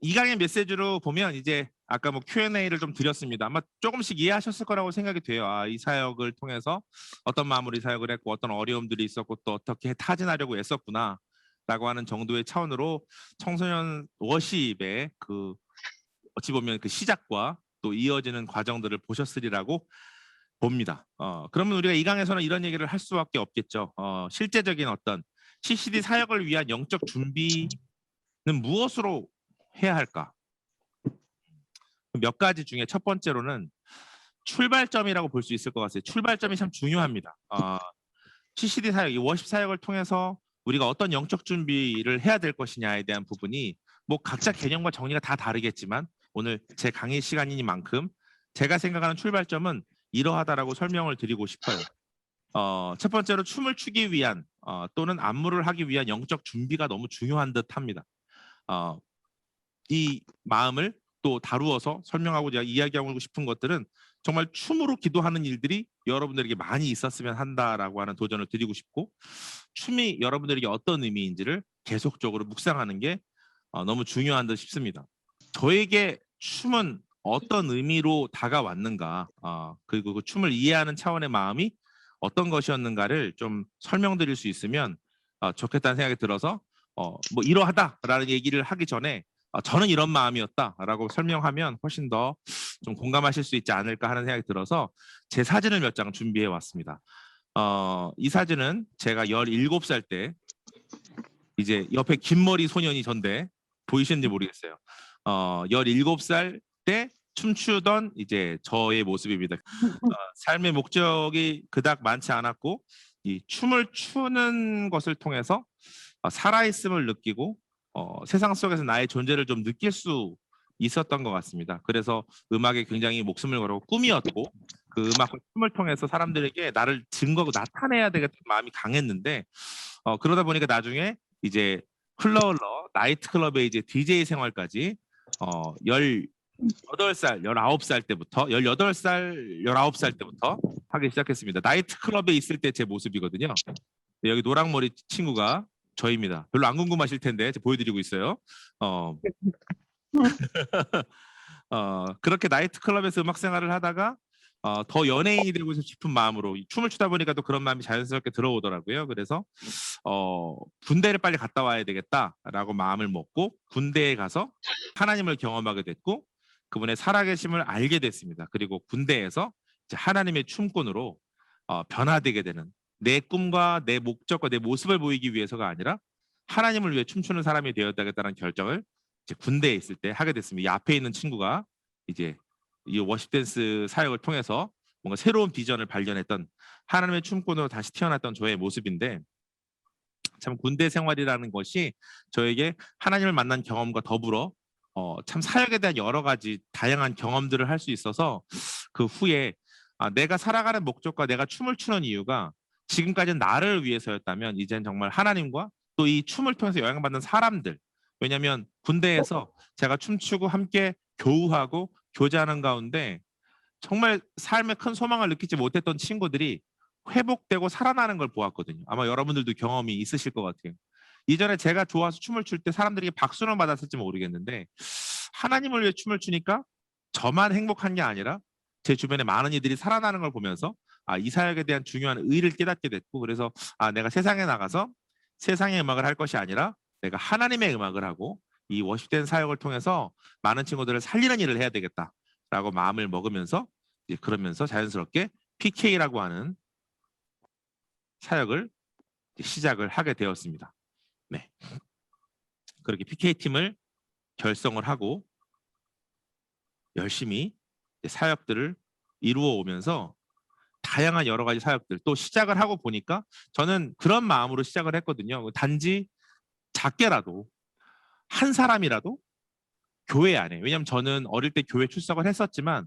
이강의 메시지로 보면 이제 아까 뭐 Q&A를 좀 드렸습니다. 아마 조금씩 이해하셨을 거라고 생각이 돼요. 이 사역을 통해서 어떤 마음으로 이 사역을 했고 어떤 어려움들이 있었고 또 어떻게 타진하려고 애썼구나라고 하는 정도의 차원으로 청소년 워십의 그 어찌 보면 그 시작과 또 이어지는 과정들을 보셨으리라고 봅니다. 그러면 우리가 이 강에서는 이런 얘기를 할 수밖에 없겠죠. 실제적인 어떤 CCD 사역을 위한 영적 준비는 무엇으로 해야 할까? 몇 가지 중에 첫 번째로는 출발점이라고 볼 수 있을 것 같아요. 출발점이 참 중요합니다. CCD 사역, 이 워십 사역을 통해서 우리가 어떤 영적 준비를 해야 될 것이냐에 대한 부분이 뭐 각자 개념과 정리가 다 다르겠지만 오늘 제 강의 시간이니만큼 제가 생각하는 출발점은 이러하다라고 설명을 드리고 싶어요. 첫 번째로 춤을 추기 위한 또는 안무를 하기 위한 영적 준비가 너무 중요한 듯합니다. 이 마음을 또 다루어서 설명하고자 이야기하고 싶은 것들은 정말 춤으로 기도하는 일들이 여러분들에게 많이 있었으면 한다라고 하는 도전을 드리고 싶고 춤이 여러분들에게 어떤 의미인지를 계속적으로 묵상하는 게 너무 중요한 듯 싶습니다. 저에게 춤은 어떤 의미로 다가왔는가 그리고 그 춤을 이해하는 차원의 마음이 어떤 것이었는가를 좀 설명드릴 수 있으면 좋겠다는 생각이 들어서 뭐 이러하다라는 얘기를 하기 전에 저는 이런 마음이었다라고 설명하면 훨씬 더 좀 공감하실 수 있지 않을까 하는 생각이 들어서 제 사진을 몇 장 준비해 왔습니다. 이 사진은 제가 17살 때 이제 옆에 긴 머리 소년이 전데 보이시는지 모르겠어요. 17살 때 춤추던 이제 저의 모습입니다. 삶의 목적이 그닥 많지 않았고 이 춤을 추는 것을 통해서 살아있음을 느끼고 세상 속에서 나의 존재를 좀 느낄 수 있었던 것 같습니다. 그래서 음악에 굉장히 목숨을 걸고 꿈이었고 그 음악과 춤을 통해서 사람들에게 나를 증거하고 나타내야 되겠다는 마음이 강했는데 그러다 보니까 나중에 이제 흘러 나이트클럽의 이제 DJ 생활까지 18살, 19살 때부터 18살, 19살 때부터 하기 시작했습니다. 나이트클럽에 있을 때 제 모습이거든요. 여기 노랑머리 친구가 저입니다. 별로 안 궁금하실 텐데 제가 보여드리고 있어요. 그렇게 나이트클럽에서 음악 생활을 하다가 더 연예인이 되고 싶은 마음으로 춤을 추다 보니까 또 그런 마음이 자연스럽게 들어오더라고요. 그래서 군대를 빨리 갔다 와야 되겠다라고 마음을 먹고 군대에 가서 하나님을 경험하게 됐고 그분의 살아계심을 알게 됐습니다. 그리고 군대에서 이제 하나님의 춤꾼으로 변화되게 되는 내 꿈과 내 목적과 내 모습을 보이기 위해서가 아니라 하나님을 위해 춤추는 사람이 되어야겠다는 결정을 이제 군대에 있을 때 하게 됐습니다. 이 앞에 있는 친구가 이제 이 워십 댄스 사역을 통해서 뭔가 새로운 비전을 발견했던 하나님의 춤꾼으로 다시 태어났던 저의 모습인데 참 군대 생활이라는 것이 저에게 하나님을 만난 경험과 더불어 참 사역에 대한 여러 가지 다양한 경험들을 할 수 있어서 그 후에 내가 살아가는 목적과 내가 춤을 추는 이유가 지금까지는 나를 위해서였다면 이젠 정말 하나님과 또 이 춤을 통해서 영향받는 사람들 왜냐하면 군대에서 제가 춤추고 함께 교우하고 교제하는 가운데 정말 삶에 큰 소망을 느끼지 못했던 친구들이 회복되고 살아나는 걸 보았거든요. 아마 여러분들도 경험이 있으실 것 같아요. 이전에 제가 좋아서 춤을 출 때 사람들에게 박수는 받았을지 모르겠는데 하나님을 위해 춤을 추니까 저만 행복한 게 아니라 제 주변에 많은 이들이 살아나는 걸 보면서 이 사역에 대한 중요한 의의를 깨닫게 됐고 그래서 내가 세상에 나가서 세상의 음악을 할 것이 아니라 내가 하나님의 음악을 하고 이 워십된 사역을 통해서 많은 친구들을 살리는 일을 해야 되겠다라고 마음을 먹으면서 그러면서 자연스럽게 PK라고 하는 사역을 시작을 하게 되었습니다. 네, 그렇게 PK팀을 결성을 하고 열심히 사역들을 이루어 오면서 다양한 여러 가지 사역들 또 시작을 하고 보니까 저는 그런 마음으로 시작을 했거든요. 단지 작게라도 한 사람이라도 교회 안에 왜냐하면 저는 어릴 때 교회 출석을 했었지만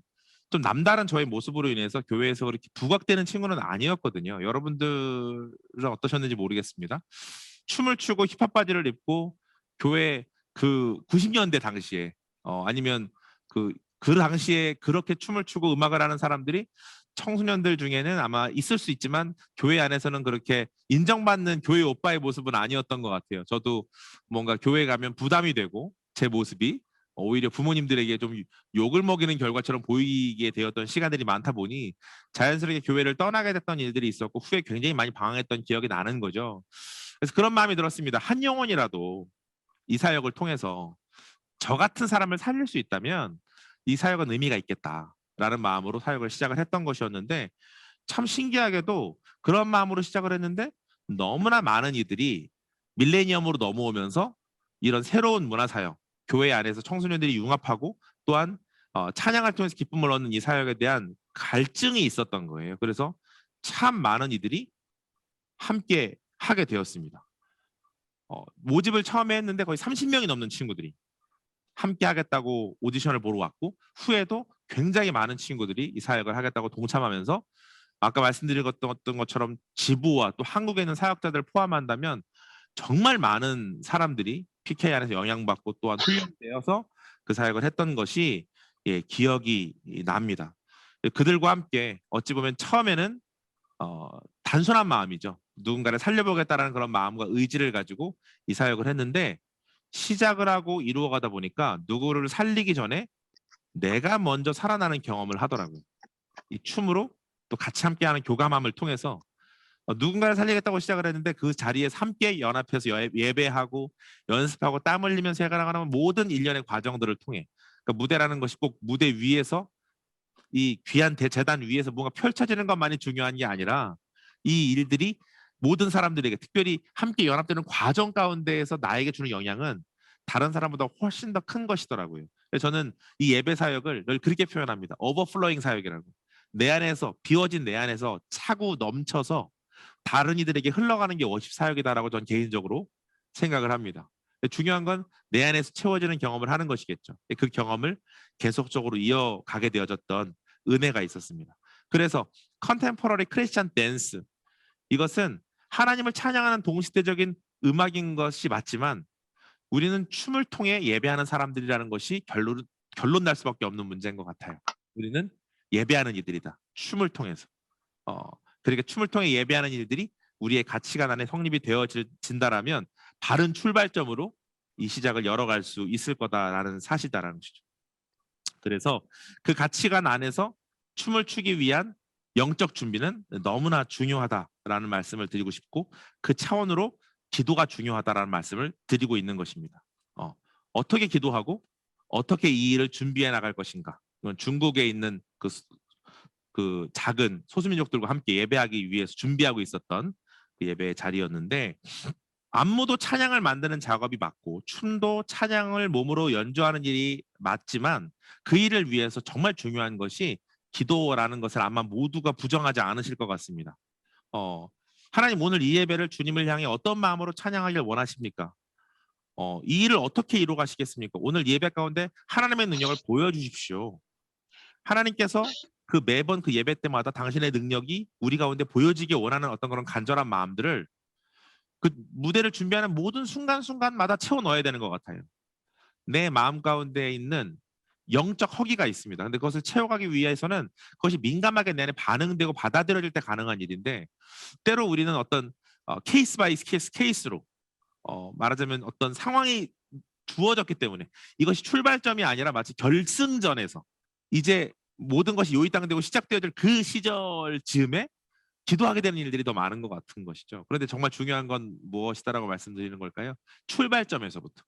좀 남다른 저의 모습으로 인해서 교회에서 그렇게 부각되는 친구는 아니었거든요. 여러분들은 어떠셨는지 모르겠습니다. 춤을 추고 힙합 바지를 입고 교회 그 90년대 당시에 아니면 그 당시에 그렇게 춤을 추고 음악을 하는 사람들이 청소년들 중에는 아마 있을 수 있지만 교회 안에서는 그렇게 인정받는 교회 오빠의 모습은 아니었던 것 같아요. 저도 뭔가 교회 가면 부담이 되고 제 모습이 오히려 부모님들에게 좀 욕을 먹이는 결과처럼 보이게 되었던 시간들이 많다 보니 자연스럽게 교회를 떠나게 됐던 일들이 있었고 후에 굉장히 많이 방황했던 기억이 나는 거죠. 그래서 그런 마음이 들었습니다. 한 영혼이라도 이 사역을 통해서 저 같은 사람을 살릴 수 있다면 이 사역은 의미가 있겠다라는 마음으로 사역을 시작을 했던 것이었는데 참 신기하게도 그런 마음으로 시작을 했는데 너무나 많은 이들이 밀레니엄으로 넘어오면서 이런 새로운 문화 사역, 교회 안에서 청소년들이 융합하고 또한 찬양을 통해서 기쁨을 얻는 이 사역에 대한 갈증이 있었던 거예요. 그래서 참 많은 이들이 함께 하게 되었습니다. 모집을 처음에 했는데 거의 30명이 넘는 친구들이 함께 하겠다고 오디션을 보러 왔고 후에도 굉장히 많은 친구들이 이 사역을 하겠다고 동참하면서 아까 말씀드렸던 것처럼 지부와 또 한국에 있는 사역자들을 포함한다면 정말 많은 사람들이 PK 안에서 영향받고 또한 훈련되어서 그 사역을 했던 것이 기억이 납니다. 그들과 함께 어찌 보면 처음에는 단순한 마음이죠. 누군가를 살려보겠다는 그런 마음과 의지를 가지고 이 사역을 했는데 시작을 하고 이루어가다 보니까 누구를 살리기 전에 내가 먼저 살아나는 경험을 하더라고요. 이 춤으로 또 같이 함께하는 교감함을 통해서 누군가를 살리겠다고 시작을 했는데 그 자리에 함께 연합해서 예배하고 연습하고 땀 흘리면서 해가는 모든 일련의 과정들을 통해 그러니까 무대라는 것이 꼭 무대 위에서 이 귀한 대재단 위에서 뭔가 펼쳐지는 것만이 중요한 게 아니라 이 일들이 모든 사람들에게 특별히 함께 연합되는 과정 가운데에서 나에게 주는 영향은 다른 사람보다 훨씬 더 큰 것이더라고요. 그래서 저는 이 예배 사역을 늘 그렇게 표현합니다. 오버플로잉 사역이라고. 내 안에서 비워진 내 안에서 차고 넘쳐서 다른 이들에게 흘러가는 게 워십 사역이다라고 저는 개인적으로 생각을 합니다. 중요한 건 내 안에서 채워지는 경험을 하는 것이겠죠. 그 경험을 계속적으로 이어가게 되어졌던 은혜가 있었습니다. 그래서 컨템포러리 크리스찬 댄스 이것은 하나님을 찬양하는 동시대적인 음악인 것이 맞지만 우리는 춤을 통해 예배하는 사람들이라는 것이 결론 날 수밖에 없는 문제인 것 같아요. 우리는 예배하는 이들이다. 춤을 통해서. 그러니까 춤을 통해 예배하는 일들이 우리의 가치관 안에 성립이 되어진다라면 바른 출발점으로 이 시작을 열어갈 수 있을 거다라는 사실이다라는 것이죠. 그래서 그 가치관 안에서 춤을 추기 위한 영적 준비는 너무나 중요하다라는 말씀을 드리고 싶고 그 차원으로 기도가 중요하다라는 말씀을 드리고 있는 것입니다. 어떻게 기도하고 어떻게 이 일을 준비해 나갈 것인가. 이건 중국에 있는 그 작은 소수민족들과 함께 예배하기 위해서 준비하고 있었던 그 예배의 자리였는데 안무도 찬양을 만드는 작업이 맞고 춤도 찬양을 몸으로 연주하는 일이 맞지만 그 일을 위해서 정말 중요한 것이 기도라는 것을 아마 모두가 부정하지 않으실 것 같습니다. 하나님 오늘 이 예배를 주님을 향해 어떤 마음으로 찬양하길 원하십니까? 이 일을 어떻게 이루어 가시겠습니까? 오늘 예배 가운데 하나님의 능력을 보여주십시오. 하나님께서 그 매번 그 예배 때마다 당신의 능력이 우리 가운데 보여지기 원하는 어떤 그런 간절한 마음들을 그 무대를 준비하는 모든 순간순간마다 채워 넣어야 되는 것 같아요. 내 마음 가운데 있는 영적 허기가 있습니다. 근데 그것을 채워가기 위해서는 그것이 민감하게 내 안에 반응되고 받아들여질 때 가능한 일인데 때로 우리는 어떤 케이스 바이 케이스로 말하자면 어떤 상황이 주어졌기 때문에 이것이 출발점이 아니라 마치 결승전에서 이제 모든 것이 요입당되고 시작되어질 그 시절 즈음에 기도하게 되는 일들이 더 많은 것 같은 것이죠. 그런데 정말 중요한 건 무엇이다라고 말씀드리는 걸까요? 출발점에서부터.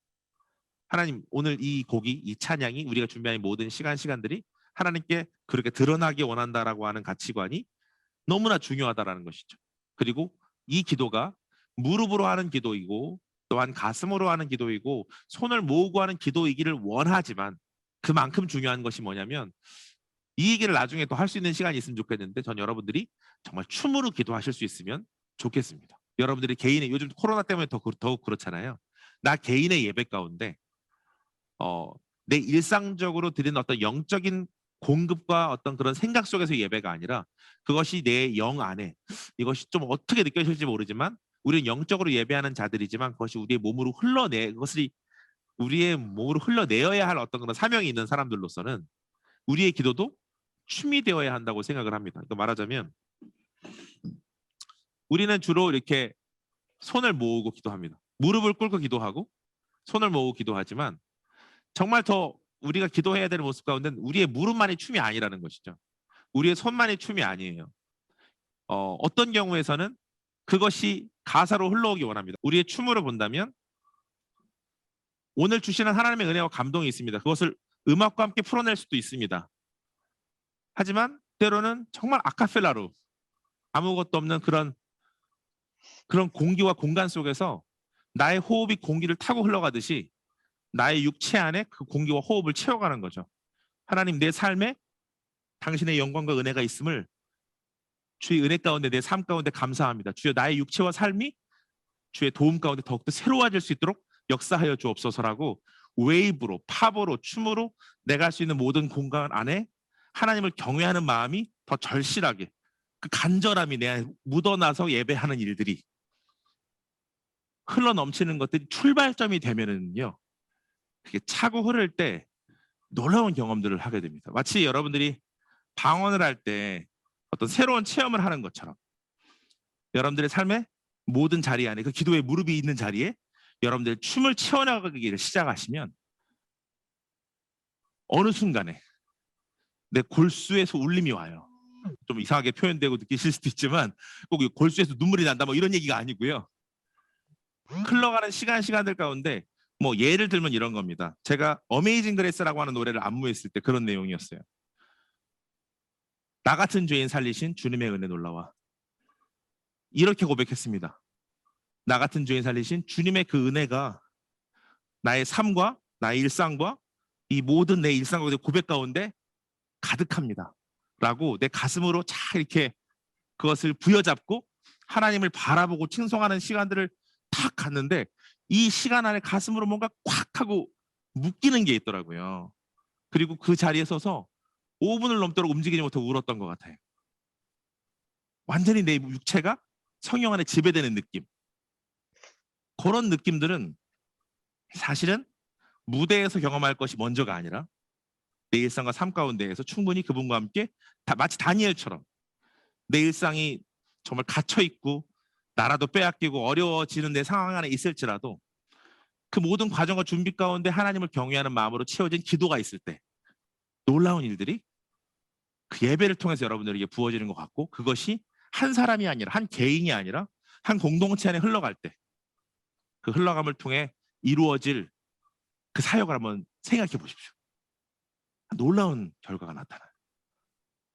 하나님 오늘 이 곡이 이 찬양이 우리가 준비한 모든 시간들이 하나님께 그렇게 드러나기 원한다라고 하는 가치관이 너무나 중요하다라는 것이죠. 그리고 이 기도가 무릎으로 하는 기도이고 또한 가슴으로 하는 기도이고 손을 모으고 하는 기도이기를 원하지만 그만큼 중요한 것이 뭐냐면 이 얘기를 나중에 또 할 수 있는 시간이 있으면 좋겠는데 전 여러분들이 정말 춤으로 기도하실 수 있으면 좋겠습니다. 여러분들이 개인의 요즘 코로나 때문에 더욱 그렇잖아요. 나 개인의 예배 가운데 내 일상적으로 드리는 어떤 영적인 공급과 어떤 그런 생각 속에서 예배가 아니라 그것이 내 영 안에 이것이 좀 어떻게 느껴질지 모르지만 우리는 영적으로 예배하는 자들이지만 그것이 우리의 몸으로 그것을 우리의 몸으로 흘러내어야 할 어떤 그런 사명이 있는 사람들로서는 우리의 기도도 춤이 되어야 한다고 생각을 합니다. 그러니까 말하자면 우리는 주로 이렇게 손을 모으고 기도합니다. 무릎을 꿇고 기도하고 손을 모으고 기도하지만 정말 더 우리가 기도해야 되는 모습 가운데 우리의 무릎만이 춤이 아니라는 것이죠. 우리의 손만이 춤이 아니에요. 어떤 경우에서는 그것이 가사로 흘러오기 원합니다. 우리의 춤으로 본다면 오늘 주시는 하나님의 은혜와 감동이 있습니다. 그것을 음악과 함께 풀어낼 수도 있습니다. 하지만 때로는 정말 아카펠라로 아무것도 없는 그런 공기와 공간 속에서 나의 호흡이 공기를 타고 흘러가듯이 나의 육체 안에 그 공기와 호흡을 채워가는 거죠. 하나님, 내 삶에 당신의 영광과 은혜가 있음을 주의 은혜 가운데 내 삶 가운데 감사합니다. 주여, 나의 육체와 삶이 주의 도움 가운데 더욱더 새로워질 수 있도록 역사하여 주옵소서라고 웨이브로, 팝으로, 춤으로 내가 할 수 있는 모든 공간 안에 하나님을 경외하는 마음이 더 절실하게, 그 간절함이 내 안에 묻어나서 예배하는 일들이 흘러 넘치는 것들이 출발점이 되면은요, 그게 차고 흐를 때 놀라운 경험들을 하게 됩니다. 마치 여러분들이 방언을 할 때 어떤 새로운 체험을 하는 것처럼 여러분들의 삶의 모든 자리 안에, 그 기도의 무릎이 있는 자리에 여러분들 춤을 채워나가기를 시작하시면 어느 순간에 내 골수에서 울림이 와요. 좀 이상하게 표현되고 느끼실 수도 있지만 꼭 골수에서 눈물이 난다 뭐 이런 얘기가 아니고요. 흘러가는 시간들 가운데 뭐 예를 들면 이런 겁니다. 제가 어메이징 그레이스라고 하는 노래를 안무했을 때 그런 내용이었어요. 나 같은 죄인 살리신 주님의 은혜 놀라와. 이렇게 고백했습니다. 나 같은 죄인 살리신 주님의 그 은혜가 나의 삶과 나의 일상과 이 모든 내 일상과 고백 가운데 가득합니다. 라고 내 가슴으로 잘 이렇게 그것을 부여잡고 하나님을 바라보고 칭송하는 시간들을 탁 갔는데 이 시간 안에 가슴으로 뭔가 꽉 하고 묶이는 게 있더라고요. 그리고 그 자리에 서서 5분을 넘도록 움직이지 못하고 울었던 것 같아요. 완전히 내 육체가 성령 안에 지배되는 느낌. 그런 느낌들은 사실은 무대에서 경험할 것이 먼저가 아니라 내 일상과 삶 가운데에서 충분히 그분과 함께 마치 다니엘처럼 내 일상이 정말 갇혀있고 나라도 빼앗기고 어려워지는 내 상황 안에 있을지라도 그 모든 과정과 준비 가운데 하나님을 경외하는 마음으로 채워진 기도가 있을 때 놀라운 일들이 그 예배를 통해서 여러분들에게 부어지는 것 같고, 그것이 한 사람이 아니라 한 개인이 아니라 한 공동체 안에 흘러갈 때 그 흘러감을 통해 이루어질 그 사역을 한번 생각해 보십시오. 놀라운 결과가 나타나요.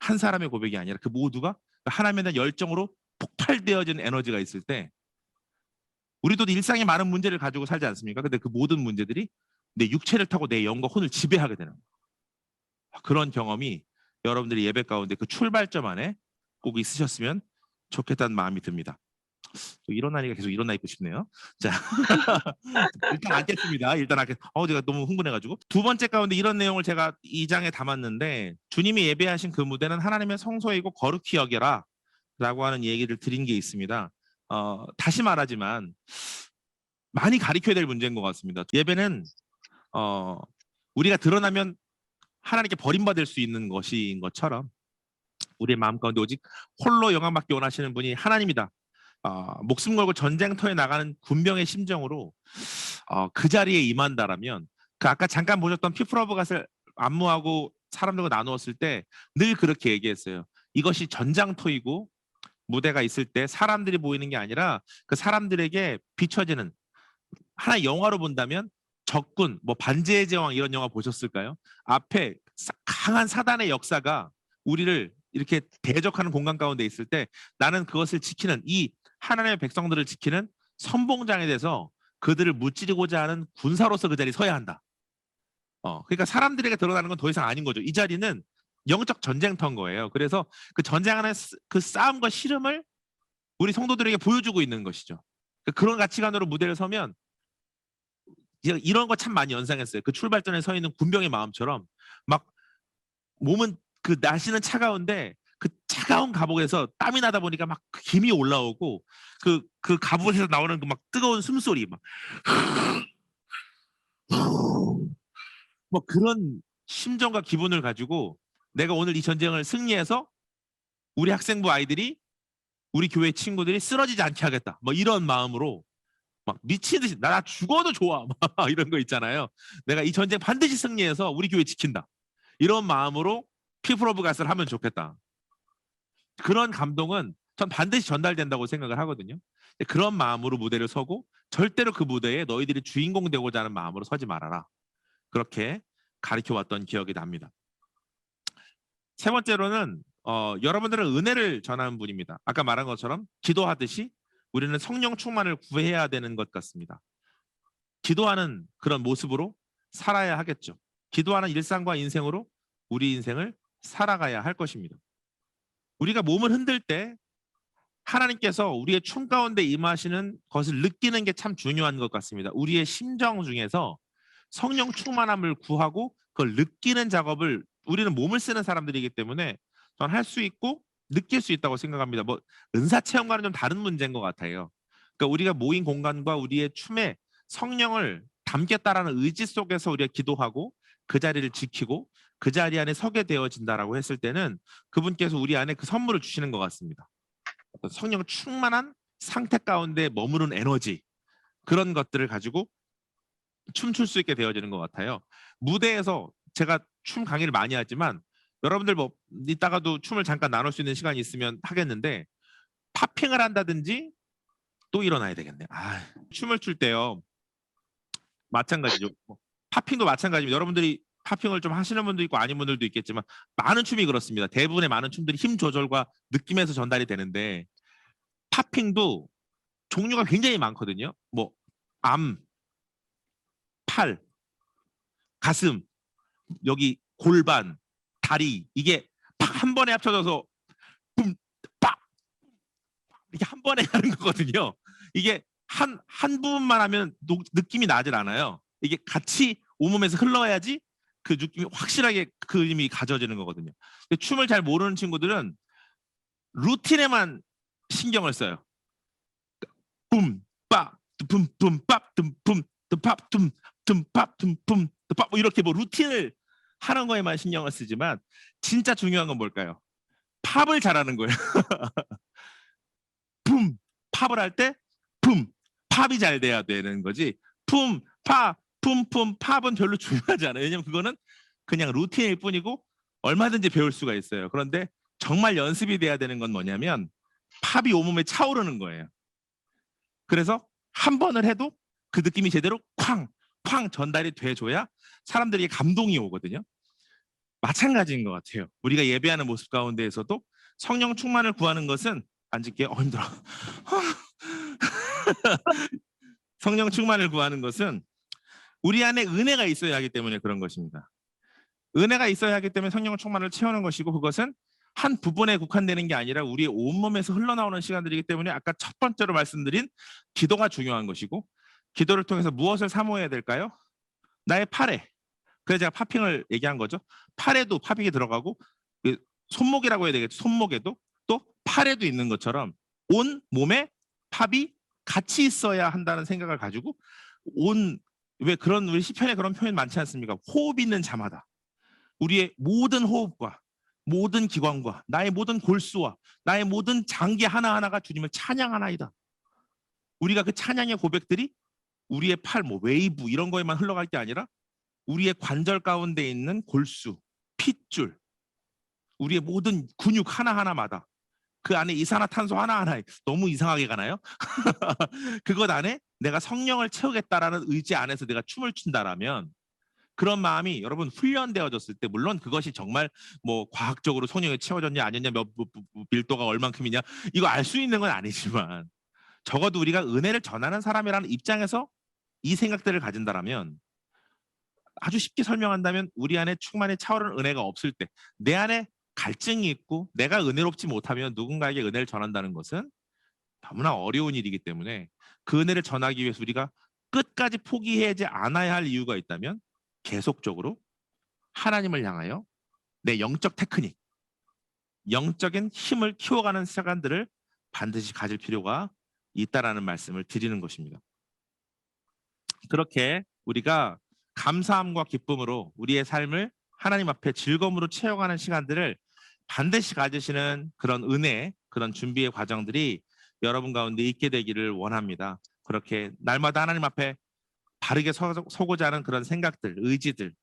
한 사람의 고백이 아니라 그 모두가 하나님에 대한 열정으로 폭발되어진 에너지가 있을 때 우리도 일상에 많은 문제를 가지고 살지 않습니까? 근데 그 모든 문제들이 내 육체를 타고 내 영과 혼을 지배하게 되는 거예요. 그런 경험이 여러분들이 예배 가운데 그 출발점 안에 꼭 있으셨으면 좋겠다는 마음이 듭니다. 일어나니까 계속 일어나 있고 싶네요. 자, 일단 앉겠습니다. 일단 앉겠. 제가 너무 흥분해가지고. 두 번째 가운데 이런 내용을 제가 2장에 담았는데, 주님이 예배하신 그 무대는 하나님의 성소이고 거룩히 여겨라라고 하는 얘기를 드린 게 있습니다. 다시 말하지만 많이 가르쳐야 될 문제인 것 같습니다. 예배는 우리가 드러나면 하나님께 버림받을 수 있는 것인 것처럼 우리의 마음 가운데 오직 홀로 영광받기 원하시는 분이 하나님이다. 목숨 걸고 전쟁터에 나가는 군병의 심정으로 그 자리에 임한다라면, 그 아까 잠깐 보셨던 피플 오브 갓을 안무하고 사람들과 나누었을 때 늘 그렇게 얘기했어요. 이것이 전장터이고 무대가 있을 때 사람들이 보이는 게 아니라 그 사람들에게 비춰지는, 하나의 영화로 본다면 적군, 뭐 반지의 제왕 이런 영화 보셨을까요? 앞에 강한 사단의 역사가 우리를 이렇게 대적하는 공간 가운데 있을 때 나는 그것을 지키는, 이 하나님의 백성들을 지키는 선봉장에 대해서 그들을 무찌르고자 하는 군사로서 그 자리에 서야 한다. 그러니까 사람들에게 드러나는 건 더 이상 아닌 거죠. 이 자리는 영적 전쟁터인 거예요. 그래서 그 전쟁 안에 그 싸움과 씨름을 우리 성도들에게 보여주고 있는 것이죠. 그런 가치관으로 무대를 서면 이런 거 참 많이 연상했어요. 그 출발점에 서 있는 군병의 마음처럼 막 몸은 그 날씨는 차가운데 그 차가운 갑옷에서 땀이 나다 보니까 막 김이 올라오고 그 갑옷에서 나오는 그 막 뜨거운 숨소리 막 뭐 그런 심정과 기분을 가지고 내가 오늘 이 전쟁을 승리해서 우리 학생부 아이들이, 우리 교회 친구들이 쓰러지지 않게 하겠다. 뭐 이런 마음으로 막 미친 듯이 나 죽어도 좋아 막 이런 거 있잖아요. 내가 이 전쟁 반드시 승리해서 우리 교회 지킨다. 이런 마음으로 피플 오브 갓을 하면 좋겠다. 그런 감동은 전 반드시 전달된다고 생각을 하거든요. 그런 마음으로 무대를 서고 절대로 그 무대에 너희들이 주인공 되고자 하는 마음으로 서지 말아라. 그렇게 가르쳐 왔던 기억이 납니다. 세 번째로는 여러분들은 은혜를 전하는 분입니다. 아까 말한 것처럼 기도하듯이 우리는 성령 충만을 구해야 되는 것 같습니다. 기도하는 그런 모습으로 살아야 하겠죠. 기도하는 일상과 인생으로 우리 인생을 살아가야 할 것입니다. 우리가 몸을 흔들 때 하나님께서 우리의 춤 가운데 임하시는 것을 느끼는 게 참 중요한 것 같습니다. 우리의 심정 중에서 성령 충만함을 구하고 그걸 느끼는 작업을 우리는 몸을 쓰는 사람들이기 때문에 전 할 수 있고 느낄 수 있다고 생각합니다. 뭐 은사 체험과는 좀 다른 문제인 것 같아요. 그러니까 우리가 모인 공간과 우리의 춤에 성령을 담겠다라는 의지 속에서 우리가 기도하고 그 자리를 지키고 그 자리 안에 서게 되어진다라고 했을 때는 그분께서 우리 안에 그 선물을 주시는 것 같습니다. 어떤 성령 충만한 상태 가운데 머무른 에너지 그런 것들을 가지고 춤출 수 있게 되어지는 것 같아요. 무대에서 제가 춤 강의를 많이 하지만 여러분들 뭐 이따가도 춤을 잠깐 나눌 수 있는 시간이 있으면 하겠는데 팝핑을 한다든지 또 일어나야 되겠네. 춤을 출 때요. 마찬가지죠. 팝핑도 마찬가지입니다. 여러분들이 팝핑을 좀 하시는 분도 있고 아닌 분들도 있겠지만 많은 춤이 그렇습니다. 대부분의 많은 춤들이 힘 조절과 느낌에서 전달이 되는데 팝핑도 종류가 굉장히 많거든요. 뭐 암, 팔, 가슴, 여기 골반, 다리 이게 팍 한 번에 합쳐져서 뿜, 빡 이렇게 한 번에 하는 거거든요. 이게 한 부분만 하면 느낌이 나질 않아요. 이게 같이 온몸에서 흘러야지 그 느낌이 확실하게 그 의미 가져지는 거거든요. 근데 춤을 잘 모르는 친구들은 루틴에만 신경을 써요. 붐, 빡, 붐, 붐, 빡, dum붐, dum밥, 둠, dum밥, 둠붐, dum밥 뭐 이렇게 뭐 루틴을 하는 거에만 신경을 쓰지만 진짜 중요한 건 뭘까요? 팝을 잘하는 거예요. 붐, 팝을 할 때 붐, 팝이 잘 돼야 되는 거지. 품, 팝, 품품, 팝은 별로 중요하지 않아요. 왜냐면 그거는 그냥 루틴일 뿐이고 얼마든지 배울 수가 있어요. 그런데 정말 연습이 돼야 되는 건 뭐냐면 팝이 온몸에 차오르는 거예요. 그래서 한 번을 해도 그 느낌이 제대로 쾅 전달이 돼줘야 사람들에게 감동이 오거든요. 마찬가지인 것 같아요. 우리가 예배하는 모습 가운데에서도 성령 충만을 구하는 것은 앉을게요. 힘들어. 성령 충만을 구하는 것은 우리 안에 은혜가 있어야 하기 때문에 그런 것입니다. 은혜가 있어야 하기 때문에 성령 충만을 채우는 것이고 그것은 한 부분에 국한되는 게 아니라 우리의 온몸에서 흘러나오는 시간들이기 때문에 아까 첫 번째로 말씀드린 기도가 중요한 것이고 기도를 통해서 무엇을 사모해야 될까요? 나의 팔에. 그래서 제가 팝핑을 얘기한 거죠. 팔에도 팝핑이 들어가고 손목이라고 해야 되겠죠. 손목에도 또 팔에도 있는 것처럼 온 몸에 팝이 같이 있어야 한다는 생각을 가지고 왜 그런 우리 시편에 그런 표현 많지 않습니까? 호흡 있는 자마다 우리의 모든 호흡과 모든 기관과 나의 모든 골수와 나의 모든 장기 하나하나가 주님을 찬양하나이다. 우리가 그 찬양의 고백들이 우리의 팔, 뭐 웨이브 이런 거에만 흘러갈 게 아니라 우리의 관절 가운데 있는 골수, 핏줄, 우리의 모든 근육 하나하나마다 그 안에 이산화탄소 하나하나에 너무 이상하게 가나요? 그것 안에 내가 성령을 채우겠다라는 의지 안에서 내가 춤을 춘다라면 그런 마음이 여러분 훈련되어졌을 때 물론 그것이 정말 뭐 과학적으로 성령이 채워졌냐 아니냐 밀도가 얼만큼이냐 이거 알 수 있는 건 아니지만 적어도 우리가 은혜를 전하는 사람이라는 입장에서 이 생각들을 가진다라면 아주 쉽게 설명한다면 우리 안에 충만히 차오르는 은혜가 없을 때 내 안에 갈증이 있고 내가 은혜롭지 못하면 누군가에게 은혜를 전한다는 것은 너무나 어려운 일이기 때문에 그 은혜를 전하기 위해서 우리가 끝까지 포기하지 않아야 할 이유가 있다면 계속적으로 하나님을 향하여 내 영적 테크닉, 영적인 힘을 키워가는 시간들을 반드시 가질 필요가 있다라는 말씀을 드리는 것입니다. 그렇게 우리가 감사함과 기쁨으로 우리의 삶을 하나님 앞에 즐거움으로 채워가는 시간들을 반드시 가지시는 그런 은혜, 그런 준비의 과정들이 여러분 가운데 있게 되기를 원합니다. 그렇게 날마다 하나님 앞에 바르게 서고자 하는 그런 생각들, 의지들,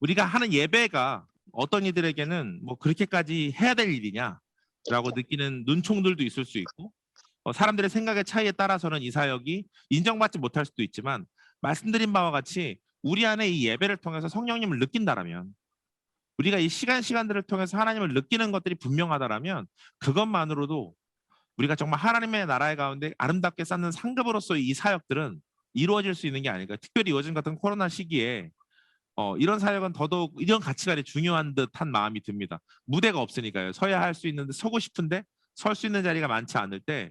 우리가 하는 예배가 어떤 이들에게는 뭐 그렇게까지 해야 될 일이냐라고 느끼는 눈총들도 있을 수 있고, 사람들의 생각의 차이에 따라서는 이 사역이 인정받지 못할 수도 있지만, 말씀드린 바와 같이 우리 안에 이 예배를 통해서 성령님을 느낀다라면, 우리가 이 시간들을 통해서 하나님을 느끼는 것들이 분명하다라면, 그것만으로도 우리가 정말 하나님의 나라의 가운데 아름답게 쌓는 상급으로서의 이 사역들은 이루어질 수 있는 게 아닐까. 특별히 요즘 같은 코로나 시기에 이런 사역은 더더욱 이런 가치관이 중요한 듯한 마음이 듭니다. 무대가 없으니까요. 서야 할 수 있는데, 서고 싶은데 설 수 있는 자리가 많지 않을 때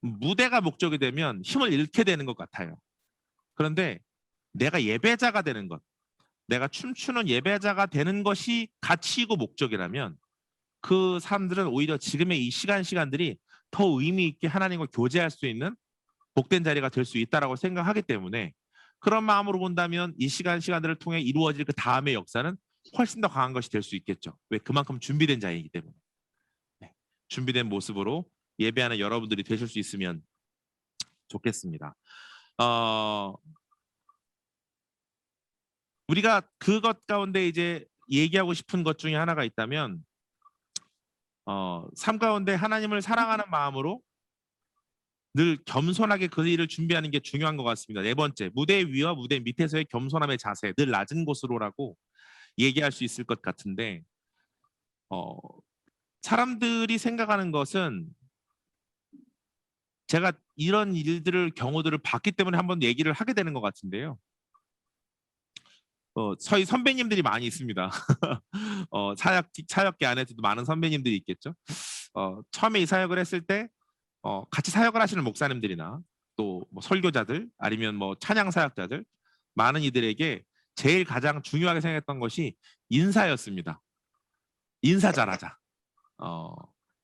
무대가 목적이 되면 힘을 잃게 되는 것 같아요. 그런데 내가 예배자가 되는 것, 내가 춤추는 예배자가 되는 것이 가치이고 목적이라면, 그 사람들은 오히려 지금의 이 시간들이 더 의미 있게 하나님과 교제할 수 있는 복된 자리가 될 수 있다라고 생각하기 때문에, 그런 마음으로 본다면 이 시간들을 통해 이루어질 그 다음의 역사는 훨씬 더 강한 것이 될 수 있겠죠. 왜? 그만큼 준비된 자이기 때문에. 네. 준비된 모습으로 예배하는 여러분들이 되실 수 있으면 좋겠습니다. 우리가 그것 가운데 이제 얘기하고 싶은 것 중에 하나가 있다면, 삶 가운데 하나님을 사랑하는 마음으로 늘 겸손하게 그 일을 준비하는 게 중요한 것 같습니다. 네 번째, 무대 위와 무대 밑에서의 겸손함의 자세, 늘 낮은 곳으로라고 얘기할 수 있을 것 같은데, 사람들이 생각하는 것은, 제가 이런 경우들을 봤기 때문에 한번 얘기를 하게 되는 것 같은데요. 저희 선배님들이 많이 있습니다. 사역계 안에서도 많은 선배님들이 있겠죠. 처음에 이 사역을 했을 때 같이 사역을 하시는 목사님들이나 또 뭐 설교자들, 아니면 뭐 찬양 사역자들, 많은 이들에게 제일 가장 중요하게 생각했던 것이 인사였습니다. 인사 잘하자.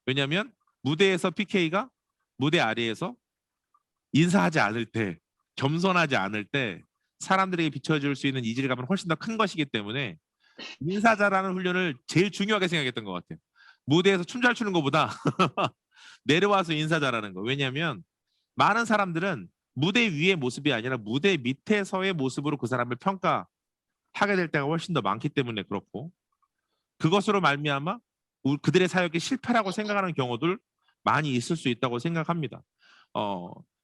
왜냐하면 무대에서 PK가 무대 아래에서 인사하지 않을 때, 겸손하지 않을 때 사람들에게 비춰줄 수 있는 이질감은 훨씬 더 큰 것이기 때문에 인사 잘하는 훈련을 제일 중요하게 생각했던 것 같아요. 무대에서 춤 잘 추는 것보다 내려와서 인사 잘하는 거. 왜냐하면 많은 사람들은 무대 위의 모습이 아니라 무대 밑에서의 모습으로 그 사람을 평가하게 될 때가 훨씬 더 많기 때문에 그렇고, 그것으로 말미암아 그들의 사역이 실패라고 생각하는 경우들 많이 있을 수 있다고 생각합니다.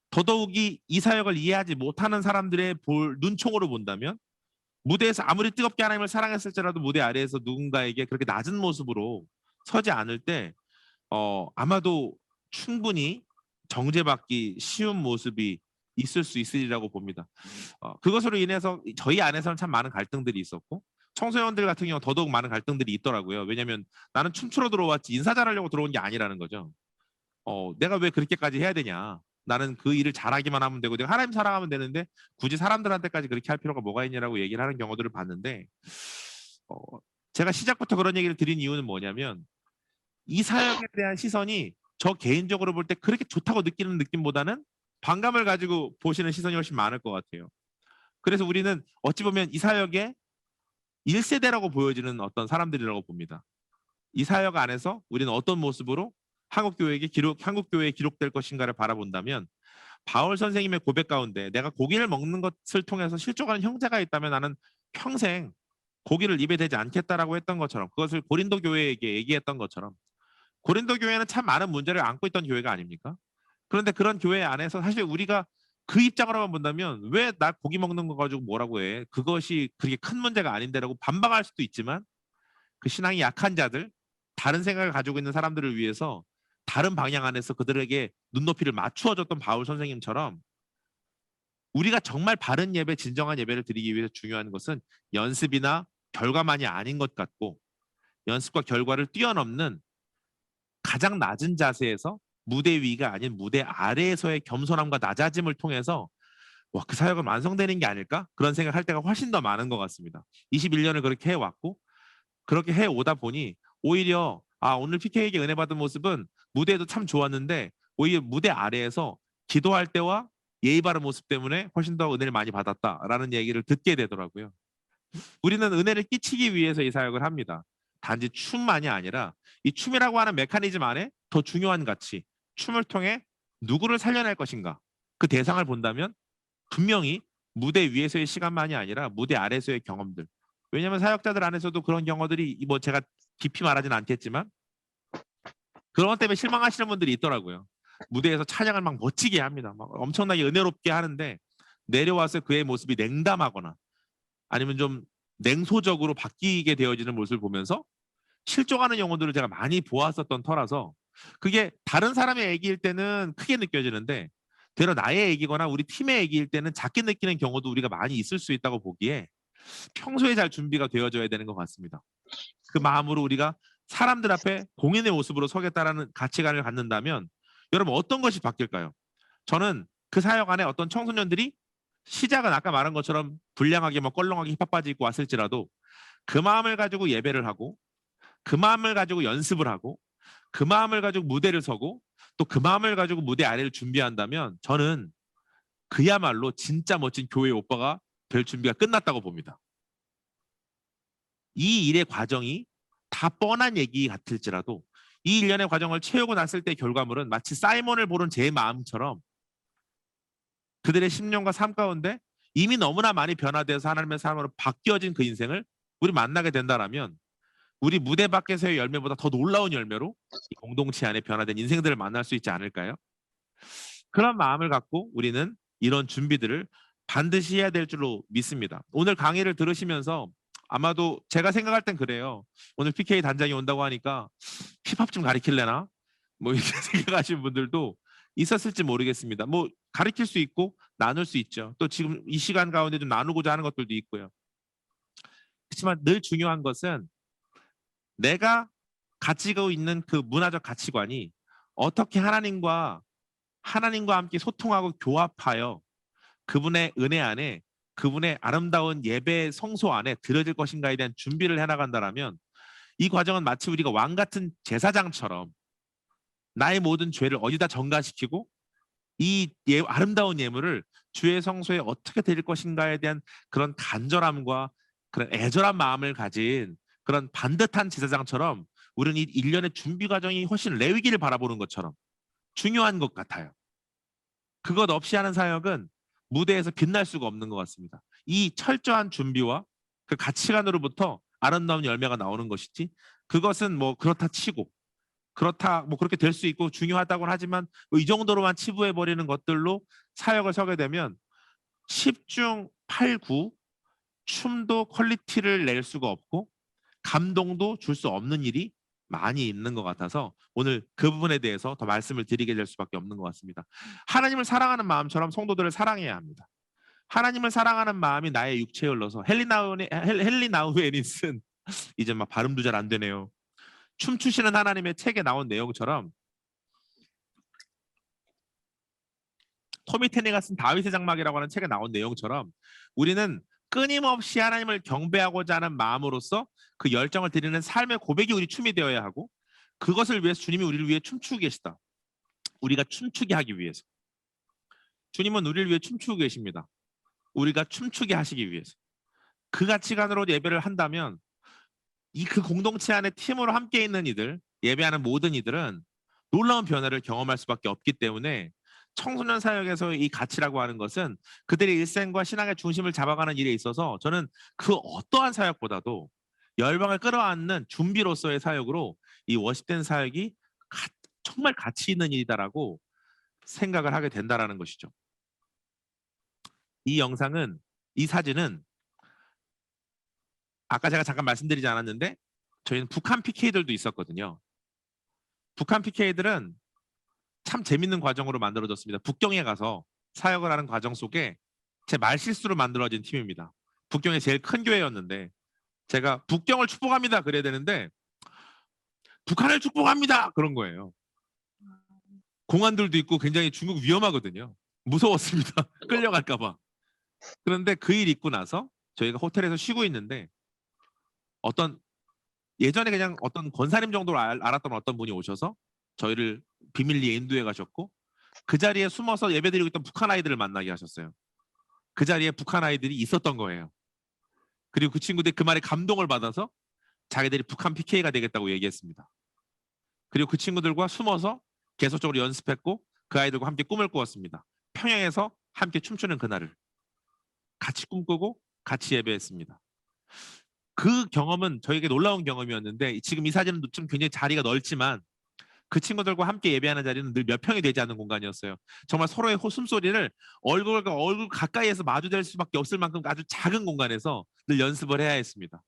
더더욱이 이 사역을 이해하지 못하는 사람들의 눈총으로 본다면, 무대에서 아무리 뜨겁게 하나님을 사랑했을지라도 무대 아래에서 누군가에게 그렇게 낮은 모습으로 서지 않을 때 아마도 충분히 정죄받기 쉬운 모습이 있을 수 있으리라고 봅니다. 그것으로 인해서 저희 안에서는 참 많은 갈등들이 있었고, 청소년들 같은 경우 더더욱 많은 갈등들이 있더라고요. 왜냐하면 나는 춤추러 들어왔지 인사 잘하려고 들어온 게 아니라는 거죠. 내가 왜 그렇게까지 해야 되냐. 나는 그 일을 잘하기만 하면 되고, 내가 하나님 사랑하면 되는데 굳이 사람들한테까지 그렇게 할 필요가 뭐가 있냐라고 얘기를 하는 경우들을 봤는데, 제가 시작부터 그런 얘기를 드린 이유는 뭐냐면, 이 사역에 대한 시선이 저 개인적으로 볼 때 그렇게 좋다고 느끼는 느낌보다는 반감을 가지고 보시는 시선이 훨씬 많을 것 같아요. 그래서 우리는 어찌 보면 이 사역의 1세대라고 보여지는 어떤 사람들이라고 봅니다. 이 사역 안에서 우리는 어떤 모습으로 한국교회에 기록될 것인가를 바라본다면, 바울 선생님의 고백 가운데 내가 고기를 먹는 것을 통해서 실족하는 형제가 있다면 나는 평생 고기를 입에 대지 않겠다라고 했던 것처럼, 그것을 고린도 교회에게 얘기했던 것처럼, 고린도 교회는 참 많은 문제를 안고 있던 교회가 아닙니까? 그런데 그런 교회 안에서 사실 우리가 그 입장으로만 본다면, 왜 나 고기 먹는 거 가지고 뭐라고 해? 그것이 그렇게 큰 문제가 아닌데라고 반박할 수도 있지만, 그 신앙이 약한 자들, 다른 생각을 가지고 있는 사람들을 위해서 다른 방향 안에서 그들에게 눈높이를 맞추어줬던 바울 선생님처럼, 우리가 정말 바른 예배, 진정한 예배를 드리기 위해서 중요한 것은 연습이나 결과만이 아닌 것 같고, 연습과 결과를 뛰어넘는 가장 낮은 자세에서, 무대 위가 아닌 무대 아래에서의 겸손함과 낮아짐을 통해서 그 사역은 완성되는 게 아닐까? 그런 생각할 때가 훨씬 더 많은 것 같습니다. 21년을 그렇게 해왔고, 그렇게 해오다 보니 오히려 오늘 PK에게 은혜 받은 모습은 무대에도 참 좋았는데, 오히려 무대 아래에서 기도할 때와 예의 바른 모습 때문에 훨씬 더 은혜를 많이 받았다라는 얘기를 듣게 되더라고요. 우리는 은혜를 끼치기 위해서 이 사역을 합니다. 단지 춤만이 아니라 이 춤이라고 하는 메커니즘 안에 더 중요한 가치, 춤을 통해 누구를 살려낼 것인가? 그 대상을 본다면 분명히 무대 위에서의 시간만이 아니라 무대 아래에서의 경험들. 왜냐하면 사역자들 안에서도 그런 경험들이 뭐 제가 깊이 말하지는 않겠지만 그런 것 때문에 실망하시는 분들이 있더라고요. 무대에서 찬양을 막 멋지게 합니다. 막 엄청나게 은혜롭게 하는데 내려와서 그의 모습이 냉담하거나 아니면 좀 냉소적으로 바뀌게 되어지는 모습을 보면서 실족하는 영혼들을 제가 많이 보았었던 터라서 그게 다른 사람의 얘기일 때는 크게 느껴지는데 되려 나의 얘기거나 우리 팀의 얘기일 때는 작게 느끼는 경우도 우리가 많이 있을 수 있다고 보기에 평소에 잘 준비가 되어져야 되는 것 같습니다. 그 마음으로 우리가 사람들 앞에 공인의 모습으로 서겠다라는 가치관을 갖는다면 여러분 어떤 것이 바뀔까요? 저는 그 사역 안에 어떤 청소년들이 시작은 아까 말한 것처럼 불량하게 뭐 껄렁하게 힙합 바지 입고 왔을지라도 그 마음을 가지고 예배를 하고 그 마음을 가지고 연습을 하고 그 마음을 가지고 무대를 서고 또 그 마음을 가지고 무대 아래를 준비한다면 저는 그야말로 진짜 멋진 교회 오빠가 될 준비가 끝났다고 봅니다. 이 일의 과정이 다 뻔한 얘기 같을지라도 이 일련의 과정을 채우고 났을 때 결과물은 마치 사이먼을 보는 제 마음처럼 그들의 심령과 삶 가운데 이미 너무나 많이 변화되어서 하나님의 사람으로 바뀌어진 그 인생을 우리 만나게 된다라면 우리 무대 밖에서의 열매보다 더 놀라운 열매로 이 공동체 안에 변화된 인생들을 만날 수 있지 않을까요? 그런 마음을 갖고 우리는 이런 준비들을 반드시 해야 될 줄로 믿습니다. 오늘 강의를 들으시면서 아마도 제가 생각할 땐 그래요. 오늘 PK 단장이 온다고 하니까 힙합 좀 가르칠래나? 뭐 이렇게 생각하시는 분들도 있었을지 모르겠습니다. 뭐 가르칠 수 있고 나눌 수 있죠. 또 지금 이 시간 가운데 좀 나누고자 하는 것들도 있고요. 그렇지만 늘 중요한 것은 내가 가지고 있는 그 문화적 가치관이 어떻게 하나님과 함께 소통하고 교합하여 그분의 은혜 안에 그분의 아름다운 예배 성소 안에 들어질 것인가에 대한 준비를 해나간다라면 이 과정은 마치 우리가 왕 같은 제사장처럼 나의 모든 죄를 어디다 전가시키고 이 아름다운 예물을 주의 성소에 어떻게 드릴 것인가에 대한 그런 간절함과 그런 애절한 마음을 가진 그런 반듯한 제사장처럼 우리는 이 일련의 준비 과정이 훨씬 레위기를 바라보는 것처럼 중요한 것 같아요. 그것 없이 하는 사역은 무대에서 빛날 수가 없는 것 같습니다. 이 철저한 준비와 그 가치관으로부터 아름다운 열매가 나오는 것이지 그것은 뭐 그렇다 치고 그렇다 뭐 그렇게 될 수 있고 중요하다고는 하지만 뭐이 정도로만 치부해 버리는 것들로 사역을 서게 되면 10중 8구 춤도 퀄리티를 낼 수가 없고 감동도 줄 수 없는 일이 많이 있는 것 같아서 오늘 그 부분에 대해서 더 말씀을 드리게 될 수밖에 없는 것 같습니다. 하나님을 사랑하는 마음처럼 성도들을 사랑해야 합니다. 하나님을 사랑하는 마음이 나의 육체에 흘러서 헨리 나우에니슨 이제 막 발음도 잘 안 되네요. 춤추시는 하나님의 책에 나온 내용처럼 토미 테네가 쓴 다윗의 장막이라고 하는 책에 나온 내용처럼 우리는 끊임없이 하나님을 경배하고자 하는 마음으로써 그 열정을 드리는 삶의 고백이 우리 춤이 되어야 하고 그것을 위해서 주님이 우리를 위해 춤추고 계시다. 우리가 춤추게 하기 위해서. 주님은 우리를 위해 춤추고 계십니다. 우리가 춤추게 하시기 위해서. 그 가치관으로 예배를 한다면 이 그 공동체 안에 팀으로 함께 있는 이들, 예배하는 모든 이들은 놀라운 변화를 경험할 수밖에 없기 때문에 청소년 사역에서 이 가치라고 하는 것은 그들의 일생과 신앙의 중심을 잡아가는 일에 있어서 저는 그 어떠한 사역보다도 열방을 끌어안는 준비로서의 사역으로 이 워십된 사역이 정말 가치 있는 일이다라고 생각을 하게 된다라는 것이죠. 이 영상은 이 사진은 아까 제가 잠깐 말씀드리지 않았는데 저희는 북한 PK들도 있었거든요. 북한 PK들은 참 재밌는 과정으로 만들어졌습니다. 북경에 가서 사역을 하는 과정 속에 제 말실수로 만들어진 팀입니다. 북경의 제일 큰 교회였는데 제가 북경을 축복합니다 그래야 되는데 북한을 축복합니다 그런 거예요. 공안들도 있고 굉장히 중국 위험하거든요. 무서웠습니다. 끌려갈까 봐. 그런데 그 일 있고 나서 저희가 호텔에서 쉬고 있는데 어떤 예전에 그냥 어떤 권사님 정도로 알았던 어떤 분이 오셔서 저희를 비밀리에 인도해 가셨고 그 자리에 숨어서 예배드리고 있던 북한 아이들을 만나게 하셨어요. 그 자리에 북한 아이들이 있었던 거예요. 그리고 그 친구들이 그 말에 감동을 받아서 자기들이 북한 PK가 되겠다고 얘기했습니다. 그리고 그 친구들과 숨어서 계속적으로 연습했고 그 아이들과 함께 꿈을 꾸었습니다. 평양에서 함께 춤추는 그날을 같이 꿈꾸고 같이 예배했습니다. 그 경험은 저에게 놀라운 경험이었는데 지금 이 사진은 좀 굉장히 자리가 넓지만 그 친구들과 함께 예배하는 자리는 늘 몇 평이 되지 않는 공간이었어요. 정말 서로의 숨소리를 얼굴과 얼굴 가까이에서 마주될 수밖에 없을 만큼 아주 작은 공간에서 늘 연습을 해야 했습니다.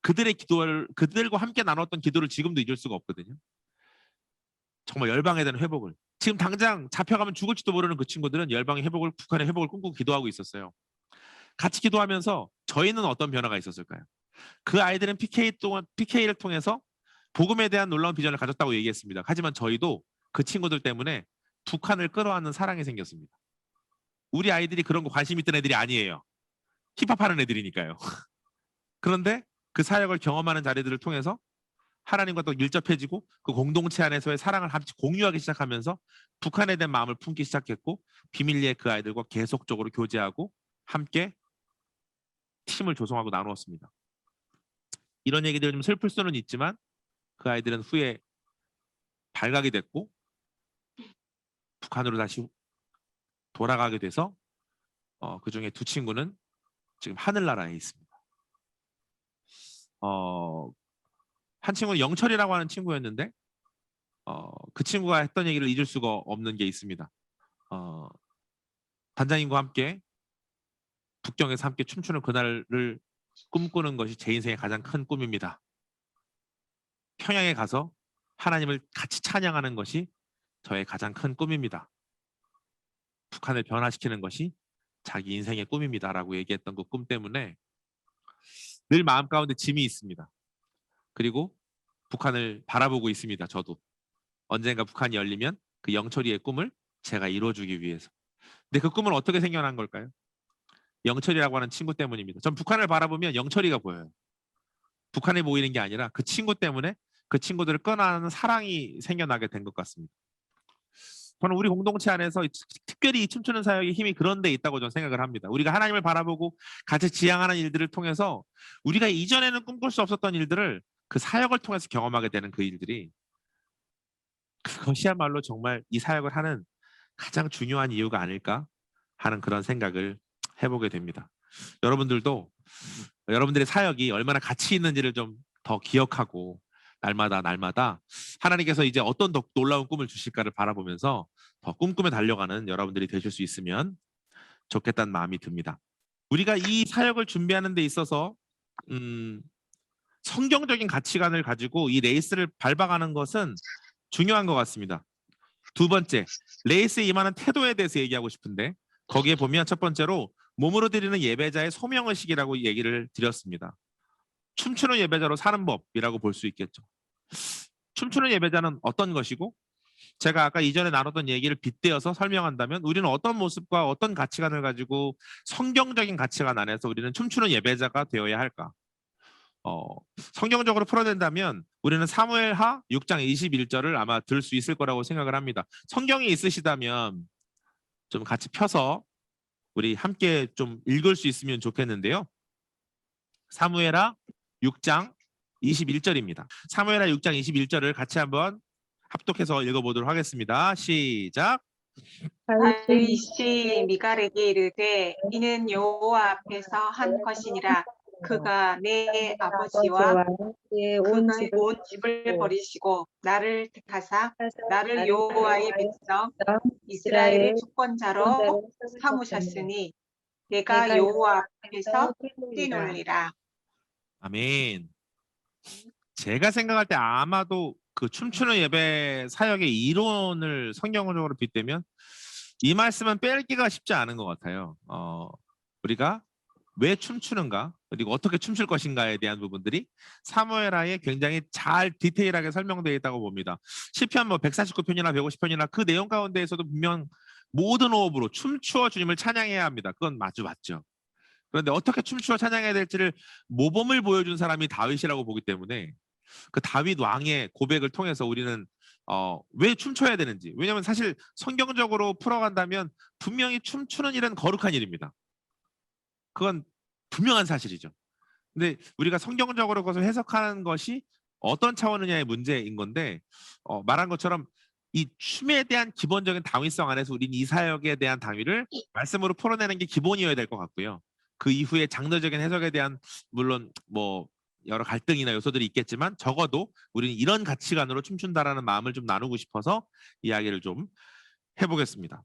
그들과 함께 나눴던 기도를 지금도 잊을 수가 없거든요. 정말 열방에 대한 회복을. 지금 당장 잡혀가면 죽을지도 모르는 그 친구들은 열방의 회복을, 북한의 회복을 꿈꾸고 기도하고 있었어요. 같이 기도하면서 저희는 어떤 변화가 있었을까요? 그 아이들은 PK를 통해서 복음에 대한 놀라운 비전을 가졌다고 얘기했습니다. 하지만 저희도 그 친구들 때문에 북한을 끌어안는 사랑이 생겼습니다. 우리 아이들이 그런 거 관심 있던 애들이 아니에요. 힙합하는 애들이니까요. 그런데 그 사역을 경험하는 자리들을 통해서 하나님과 또 밀접해지고 그 공동체 안에서의 사랑을 같이 공유하기 시작하면서 북한에 대한 마음을 품기 시작했고 비밀리에 그 아이들과 계속적으로 교제하고 함께 팀을 조성하고 나누었습니다. 이런 얘기들이 좀 슬플 수는 있지만 그 아이들은 후에 발각이 됐고 북한으로 다시 돌아가게 돼서 그 중에 두 친구는 지금 하늘나라에 있습니다. 한 친구는 영철이라고 하는 친구였는데 그 친구가 했던 얘기를 잊을 수가 없는 게 있습니다. 단장님과 함께 북경에서 함께 춤추는 그날을 꿈꾸는 것이 제 인생의 가장 큰 꿈입니다. 평양에 가서 하나님을 같이 찬양하는 것이 저의 가장 큰 꿈입니다. 북한을 변화시키는 것이 자기 인생의 꿈입니다. 라고 얘기했던 그 꿈 때문에 늘 마음 가운데 짐이 있습니다. 그리고 북한을 바라보고 있습니다. 저도. 언젠가 북한이 열리면 그 영철이의 꿈을 제가 이루어주기 위해서. 근데 그 꿈은 어떻게 생겨난 걸까요? 영철이라고 하는 친구 때문입니다. 전 북한을 바라보면 영철이가 보여요. 북한에 보이는 게 아니라 그 친구 때문에 그 친구들을 끌어안는 사랑이 생겨나게 된 것 같습니다. 저는 우리 공동체 안에서 특별히 이 춤추는 사역의 힘이 그런 데 있다고 저는 생각을 합니다. 우리가 하나님을 바라보고 같이 지향하는 일들을 통해서 우리가 이전에는 꿈꿀 수 없었던 일들을 그 사역을 통해서 경험하게 되는 그 일들이 그것이야말로 정말 이 사역을 하는 가장 중요한 이유가 아닐까 하는 그런 생각을 해보게 됩니다. 여러분들도 여러분들의 사역이 얼마나 가치 있는지를 좀 더 기억하고 날마다 하나님께서 이제 어떤 더 놀라운 꿈을 주실까를 바라보면서 더 꿈꾸며 달려가는 여러분들이 되실 수 있으면 좋겠다는 마음이 듭니다. 우리가 이 사역을 준비하는 데 있어서 성경적인 가치관을 가지고 이 레이스를 밟아가는 것은 중요한 것 같습니다. 두 번째, 레이스에 임하는 태도에 대해서 얘기하고 싶은데 거기에 보면 첫 번째로 몸으로 드리는 예배자의 소명의식이라고 얘기를 드렸습니다. 춤추는 예배자로 사는 법이라고 볼 수 있겠죠. 춤추는 예배자는 어떤 것이고 제가 아까 이전에 나눴던 얘기를 빗대어서 설명한다면 우리는 어떤 모습과 어떤 가치관을 가지고 성경적인 가치관 안에서 우리는 춤추는 예배자가 되어야 할까? 성경적으로 풀어낸다면 우리는 사무엘하 6장 21절을 아마 들 수 있을 거라고 생각을 합니다. 성경이 있으시다면 좀 같이 펴서 우리 함께 좀 읽을 수 있으면 좋겠는데요. 사무엘하 6장 21절입니다. 사무엘하 6장 21절을 같이 한번 합독해서 읽어보도록 하겠습니다. 시작. 다윗이 미갈에게 이르되 이는 여호와 앞에서 한 것이니라. 그가 내 아버지와 그의 온 집을 버리시고 나를 택하사 나를 여호와의 백성 이스라엘의 주권자로 삼으셨으니 내가 여호와 앞에서 뛰놀리라. 아멘. 제가 생각할 때 아마도 그 춤추는 예배 사역의 이론을 성경적으로 빗대면 이 말씀은 빼기가 쉽지 않은 것 같아요. 우리가 왜 춤추는가 그리고 어떻게 춤출 것인가에 대한 부분들이 사무엘하에 굉장히 잘 디테일하게 설명되어 있다고 봅니다. 시편 149편이나 150편이나 그 내용 가운데에서도 분명 모든 호흡으로 춤추어 주님을 찬양해야 합니다. 그건 맞죠. 그런데 어떻게 춤추어 찬양해야 될지를 모범을 보여준 사람이 다윗이라고 보기 때문에 그 다윗 왕의 고백을 통해서 우리는 왜 춤춰야 되는지, 왜냐하면 사실 성경적으로 풀어간다면 분명히 춤추는 일은 거룩한 일입니다. 그건 분명한 사실이죠. 근데 우리가 성경적으로 그것을 해석하는 것이 어떤 차원이냐의 문제인 건데 말한 것처럼 이 춤에 대한 기본적인 당위성 안에서 우리는 이 사역에 대한 당위를 말씀으로 풀어내는 게 기본이어야 될 것 같고요. 그 이후에 장르적인 해석에 대한 물론 뭐 여러 갈등이나 요소들이 있겠지만 적어도 우리는 이런 가치관으로 춤춘다라는 마음을 좀 나누고 싶어서 이야기를 좀 해보겠습니다.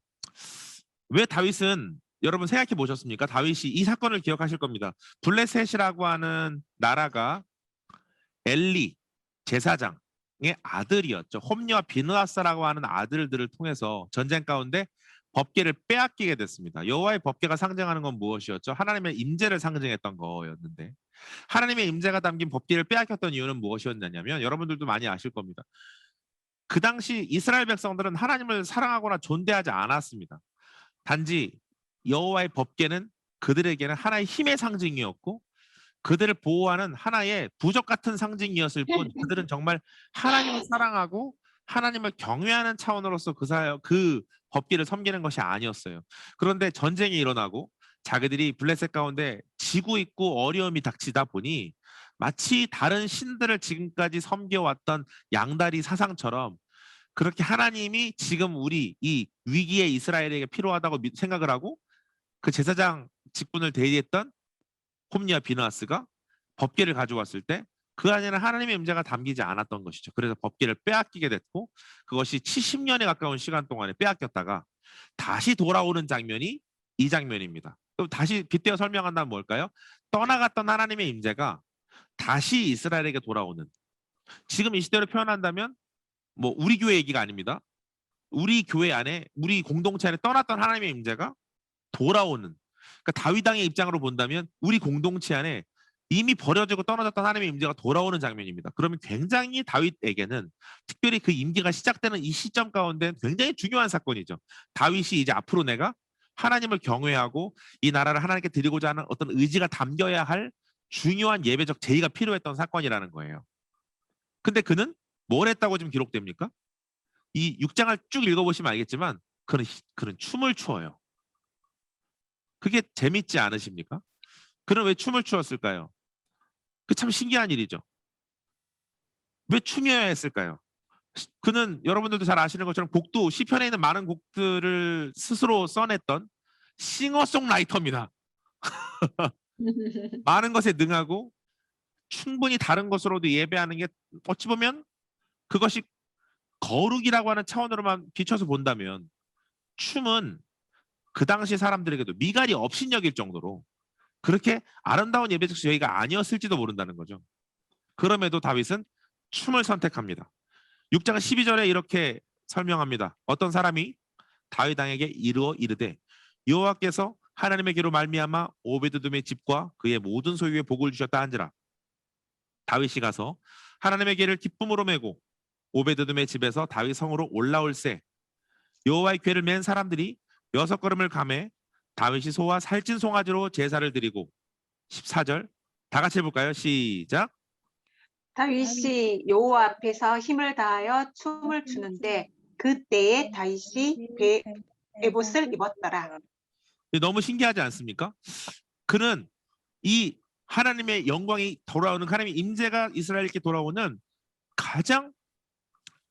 왜 다윗은 여러분 생각해 보셨습니까? 다윗이 이 사건을 기억하실 겁니다. 블레셋이라고 하는 나라가 엘리 제사장의 아들이었죠. 홈리와 비느하스라고 하는 아들들을 통해서 전쟁 가운데 법궤를 빼앗기게 됐습니다. 여호와의 법궤가 상징하는 건 무엇이었죠? 하나님의 임재를 상징했던 거였는데 하나님의 임재가 담긴 법궤를 빼앗겼던 이유는 무엇이었냐면 여러분들도 많이 아실 겁니다. 그 당시 이스라엘 백성들은 하나님을 사랑하거나 존대하지 않았습니다. 단지 여호와의 법궤는 그들에게는 하나의 힘의 상징이었고 그들을 보호하는 하나의 부적 같은 상징이었을 뿐 그들은 정말 하나님을 사랑하고 하나님을 경외하는 차원으로서 그 법궤를 섬기는 것이 아니었어요. 그런데 전쟁이 일어나고 자기들이 블레셋 가운데 지고 있고 어려움이 닥치다 보니 마치 다른 신들을 지금까지 섬겨왔던 양다리 사상처럼 그렇게 하나님이 지금 우리 이 위기의 이스라엘에게 필요하다고 생각을 하고 그 제사장 직분을 대리했던 홈리와 비느하스가 법궤를 가져왔을 때 그 안에는 하나님의 임재가 담기지 않았던 것이죠. 그래서 법궤를 빼앗기게 됐고 그것이 70년에 가까운 시간 동안에 빼앗겼다가 다시 돌아오는 장면이 이 장면입니다. 그럼 다시 빗대어 설명한다면 뭘까요? 떠나갔던 하나님의 임재가 다시 이스라엘에게 돌아오는 지금 이 시대로 표현한다면 뭐 우리 교회 얘기가 아닙니다. 우리 교회 안에 우리 공동체 안에 떠났던 하나님의 임재가 돌아오는 그러니까 다윗 왕의 입장으로 본다면 우리 공동체 안에 이미 버려지고 떠나졌던 하나님의 임재가 돌아오는 장면입니다. 그러면 굉장히 다윗에게는 특별히 그 임기가 시작되는 이 시점 가운데 굉장히 중요한 사건이죠. 다윗이 이제 앞으로 내가 하나님을 경외하고 이 나라를 하나님께 드리고자 하는 어떤 의지가 담겨야 할 중요한 예배적 제의가 필요했던 사건이라는 거예요. 근데 그는 뭘 했다고 지금 기록됩니까? 이 6장을 쭉 읽어보시면 알겠지만 그는 춤을 추어요. 그게 재밌지 않으십니까? 그는 왜 춤을 추었을까요? 그 참 신기한 일이죠. 왜 춤이어야 했을까요? 그는 여러분들도 잘 아시는 것처럼 곡도 시편에 있는 많은 곡들을 스스로 써냈던 싱어송라이터입니다. 많은 것에 능하고 충분히 다른 것으로도 예배하는 게 어찌 보면 그것이 거룩이라고 하는 차원으로만 비춰서 본다면 춤은 그 당시 사람들에게도 미갈이 업신여길 정도로 그렇게 아름다운 예배적 제의가 아니었을지도 모른다는 거죠. 그럼에도 다윗은 춤을 선택합니다. 6장 12절에 이렇게 설명합니다. 어떤 사람이 다윗 왕에게 이르어 이르되 여호와께서 하나님의 귀로 말미암아 오베드돔의 집과 그의 모든 소유에 복을 주셨다 한지라. 다윗이 가서 하나님의 궤를 기쁨으로 메고 오베드돔의 집에서 다윗 성으로 올라올세 여호와의 궤를 맨 사람들이 6걸음을 가매 다윗이 소와 살찐 송아지로 제사를 드리고 14절 다 같이 해볼까요? 시작. 다윗이 여호와 앞에서 힘을 다하여 춤을 추는데 그때에 다윗이 에봇을 입었더라. 너무 신기하지 않습니까? 그는 이 하나님의 영광이 돌아오는 하나님의 임재가 이스라엘께 돌아오는 가장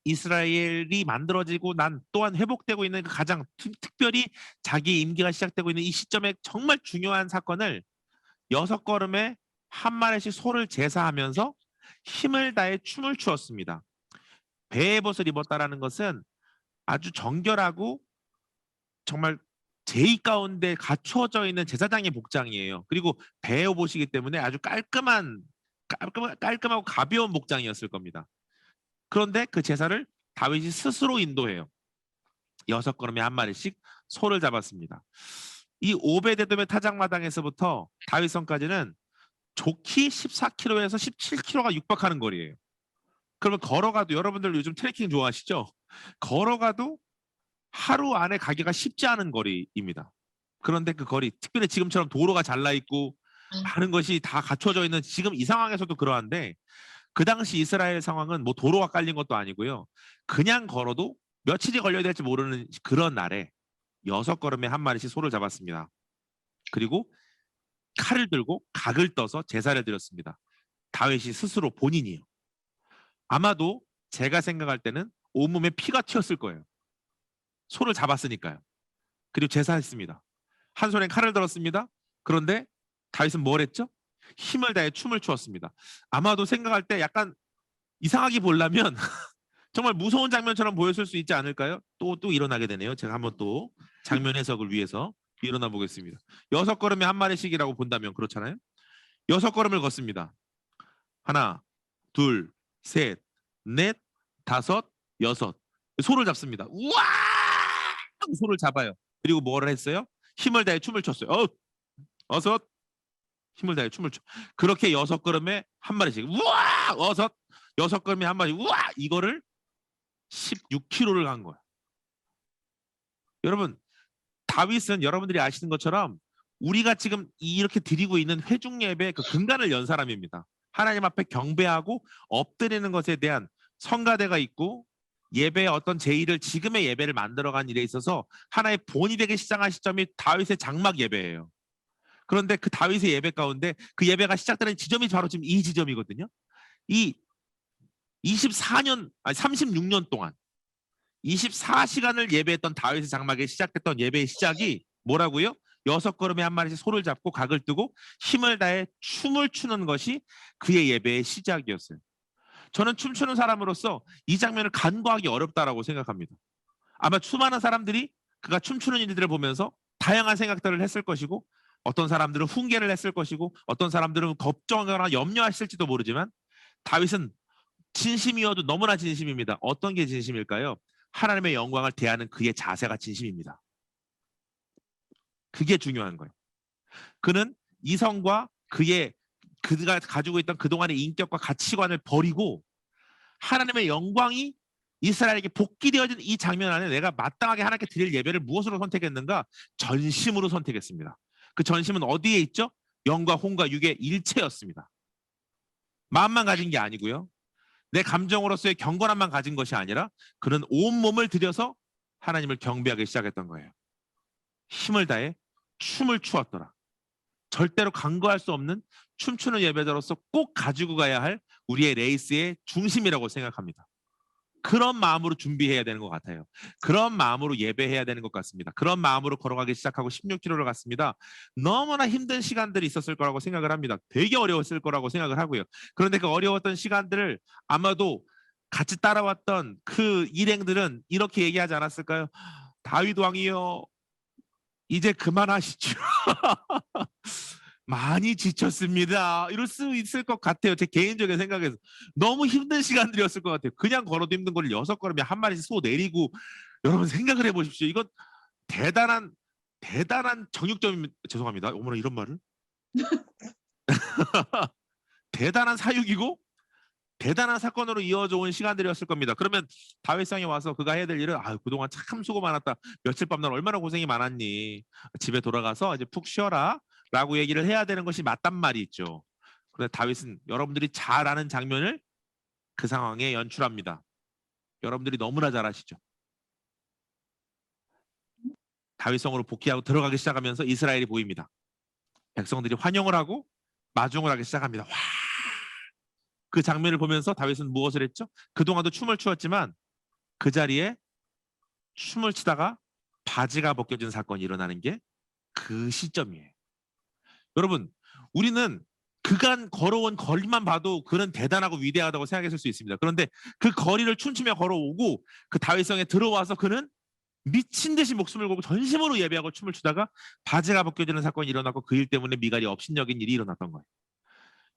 이스라엘이 만들어지고 난 또한 회복되고 있는 그 가장 특별히 자기 임기가 시작되고 있는 이 시점에 정말 중요한 사건을 6걸음에 한 마리씩 소를 제사하면서 힘을 다해 춤을 추었습니다. 베옷을 입었다라는 것은 아주 정결하고 정말 제의 가운데 갖춰져 있는 제사장의 복장이에요. 그리고 베옷이기 때문에 아주 깔끔하고 가벼운 복장이었을 겁니다. 그런데 그 제사를 다윗이 스스로 인도해요. 6걸음에 한 마리씩 소를 잡았습니다. 이 오베데돔의 타작마당에서부터 다윗성까지는 좋기 14km에서 17km가 육박하는 거리예요. 그러면 걸어가도 여러분들 요즘 트레킹 좋아하시죠? 걸어가도 하루 안에 가기가 쉽지 않은 거리입니다. 그런데 그 거리, 특별히 지금처럼 도로가 잘나 있고 많은 것이 다 갖춰져 있는 지금 이 상황에서도 그러한데 그 당시 이스라엘 상황은 뭐 도로가 깔린 것도 아니고요. 그냥 걸어도 며칠이 걸려야 될지 모르는 그런 날에 6걸음에 한 마리씩 소를 잡았습니다. 그리고 칼을 들고 각을 떠서 제사를 드렸습니다. 다윗이 스스로 본인이요. 아마도 제가 생각할 때는 온몸에 피가 튀었을 거예요. 소를 잡았으니까요. 그리고 제사했습니다. 한 손에 칼을 들었습니다. 그런데 다윗은 뭘 했죠? 힘을 다해 춤을 추었습니다. 아마도 생각할 때 약간 이상하게 보려면 정말 무서운 장면처럼 보였을 수 있지 않을까요? 또 일어나게 되네요. 제가 한번 또 장면 해석을 위해서 일어나 보겠습니다. 6걸음에 한 마리씩이라고 본다면 그렇잖아요. 6걸음을 걷습니다. 하나, 둘, 셋, 넷, 다섯, 여섯. 소를 잡습니다. 우와! 소를 잡아요. 그리고 뭐를 했어요? 힘을 다해 춤을 췄어요. 어섯, 힘을 다해 춤을 춰. 그렇게 6걸음에 한 마리씩. 우와! 어섯, 6걸음에 한 마리. 우와! 이거를 16km를 간 거야. 여러분, 다윗은 여러분들이 아시는 것처럼 우리가 지금 이렇게 드리고 있는 회중 예배 그 근간을 연 사람입니다. 하나님 앞에 경배하고 엎드리는 것에 대한 성가대가 있고 예배의 어떤 제의를 지금의 예배를 만들어간 일에 있어서 하나의 본이 되기 시작한 시점이 다윗의 장막 예배예요. 그런데 그 다윗의 예배 가운데 그 예배가 시작되는 지점이 바로 지금 이 지점이거든요. 이 24년, 아니 36년 동안 24시간을 예배했던 다윗의 장막에 시작됐던 예배의 시작이 뭐라고요? 6걸음에 한 마리씩 소를 잡고 각을 뜨고 힘을 다해 춤을 추는 것이 그의 예배의 시작이었어요. 저는 춤추는 사람으로서 이 장면을 간과하기 어렵다라고 생각합니다. 아마 수많은 사람들이 그가 춤추는 일들을 보면서 다양한 생각들을 했을 것이고 어떤 사람들은 훈계를 했을 것이고 어떤 사람들은 걱정하거나 염려하실지도 모르지만 다윗은 진심이어도 너무나 진심입니다. 어떤 게 진심일까요? 하나님의 영광을 대하는 그의 자세가 진심입니다. 그게 중요한 거예요. 그는 이성과 그가 가지고 있던 그동안의 인격과 가치관을 버리고 하나님의 영광이 이스라엘에게 복귀되어진 이 장면 안에 내가 마땅하게 하나님께 드릴 예배를 무엇으로 선택했는가? 전심으로 선택했습니다. 그 전심은 어디에 있죠? 영과 혼과 육의 일체였습니다. 마음만 가진 게 아니고요. 내 감정으로서의 경건함만 가진 것이 아니라 그는 온몸을 들여서 하나님을 경배하기 시작했던 거예요. 힘을 다해 춤을 추었더라. 절대로 간과할 수 없는 춤추는 예배자로서 꼭 가지고 가야 할 우리의 레이스의 중심이라고 생각합니다. 그런 마음으로 준비해야 되는 것 같아요. 그런 마음으로 예배해야 되는 것 같습니다. 그런 마음으로 걸어가기 시작하고 16km를 갔습니다. 너무나 힘든 시간들이 있었을 거라고 생각을 합니다. 되게 어려웠을 거라고 생각을 하고요. 그런데 그 어려웠던 시간들을 아마도 같이 따라왔던 그 일행들은 이렇게 얘기하지 않았을까요? 다윗 왕이여, 이제 그만하시죠. 많이 지쳤습니다. 이럴 수 있을 것 같아요. 제 개인적인 생각에서. 너무 힘든 시간들이었을 것 같아요. 그냥 걸어도 힘든 걸 6걸음에 한 마리씩 소 내리고 여러분 생각을 해보십시오. 이건 대단한 정육점입니다. 죄송합니다. 어머나 이런 말을. 대단한 사육이고 대단한 사건으로 이어져 온 시간들이었을 겁니다. 그러면 다윗상에 와서 그가 해야 될 일은 그동안 참 수고 많았다. 며칠 밤 날 얼마나 고생이 많았니. 집에 돌아가서 이제 푹 쉬어라. 라고 얘기를 해야 되는 것이 맞단 말이 있죠. 그런데 다윗은 여러분들이 잘 아는 장면을 그 상황에 연출합니다. 여러분들이 너무나 잘 아시죠. 다윗성으로 복귀하고 들어가기 시작하면서 이스라엘이 보입니다. 백성들이 환영을 하고 마중을 하기 시작합니다. 와! 그 장면을 보면서 다윗은 무엇을 했죠? 그동안도 춤을 추었지만 그 자리에 춤을 추다가 바지가 벗겨진 사건이 일어나는 게 그 시점이에요. 여러분, 우리는 그간 걸어온 거리만 봐도 그는 대단하고 위대하다고 생각했을 수 있습니다. 그런데 그 거리를 춤추며 걸어오고 그 다윗성에 들어와서 그는 미친 듯이 목숨을 걸고 전심으로 예배하고 춤을 추다가 바지가 벗겨지는 사건이 일어났고 그 일 때문에 미갈이 업신여긴 일이 일어났던 거예요.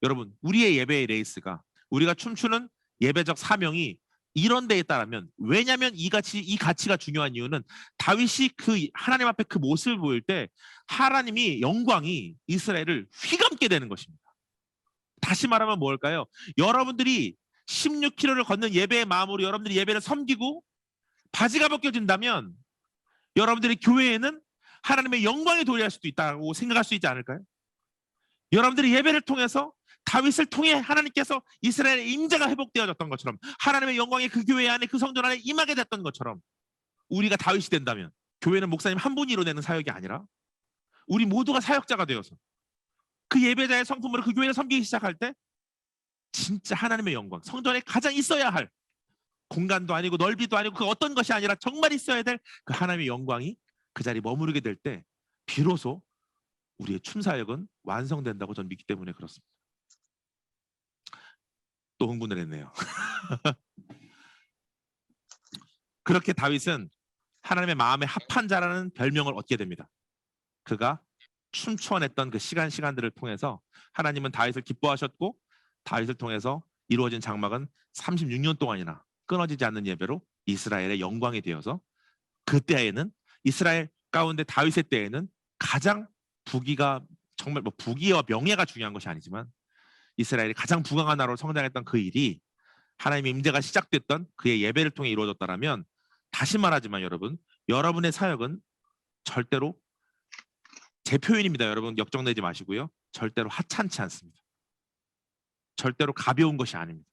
여러분, 우리의 예배의 레이스가 우리가 춤추는 예배적 사명이 이런 데에 따르면, 왜냐하면 이 가치가 중요한 이유는 다윗이 그 하나님 앞에 그 모습을 보일 때 하나님이 영광이 이스라엘을 휘감게 되는 것입니다. 다시 말하면 뭘까요? 여러분들이 16km를 걷는 예배의 마음으로 여러분들이 예배를 섬기고 바지가 벗겨진다면 여러분들의 교회에는 하나님의 영광이 도래할 수도 있다고 생각할 수 있지 않을까요? 여러분들이 예배를 통해서 다윗을 통해 하나님께서 이스라엘의 임재가 회복되어졌던 것처럼 하나님의 영광이 그 교회 안에 그 성전 안에 임하게 됐던 것처럼 우리가 다윗이 된다면 교회는 목사님 한 분이 이뤄내는 사역이 아니라 우리 모두가 사역자가 되어서 그 예배자의 성품으로 그 교회를 섬기기 시작할 때 진짜 하나님의 영광, 성전에 가장 있어야 할 공간도 아니고 넓이도 아니고 그 어떤 것이 아니라 정말 있어야 될 그 하나님의 영광이 그 자리에 머무르게 될 때 비로소 우리의 춤 사역은 완성된다고 저는 믿기 때문에 그렇습니다. 또 흥분을 했네요. 그렇게 다윗은 하나님의 마음에 합한 자라는 별명을 얻게 됩니다. 그가 춤추어냈던 그 시간들을 통해서 하나님은 다윗을 기뻐하셨고 다윗을 통해서 이루어진 장막은 36년 동안이나 끊어지지 않는 예배로 이스라엘의 영광이 되어서 그때에는 이스라엘 가운데 다윗의 때에는 가장 부귀가 정말 뭐 부귀와 명예가 중요한 것이 아니지만 이스라엘이 가장 부강한 나라로 성장했던 그 일이 하나님의 임재가 시작됐던 그의 예배를 통해 이루어졌다라면 다시 말하지만 여러분, 여러분의 사역은 절대로 제 표현입니다. 여러분 역정내지 마시고요. 절대로 하찮지 않습니다. 절대로 가벼운 것이 아닙니다.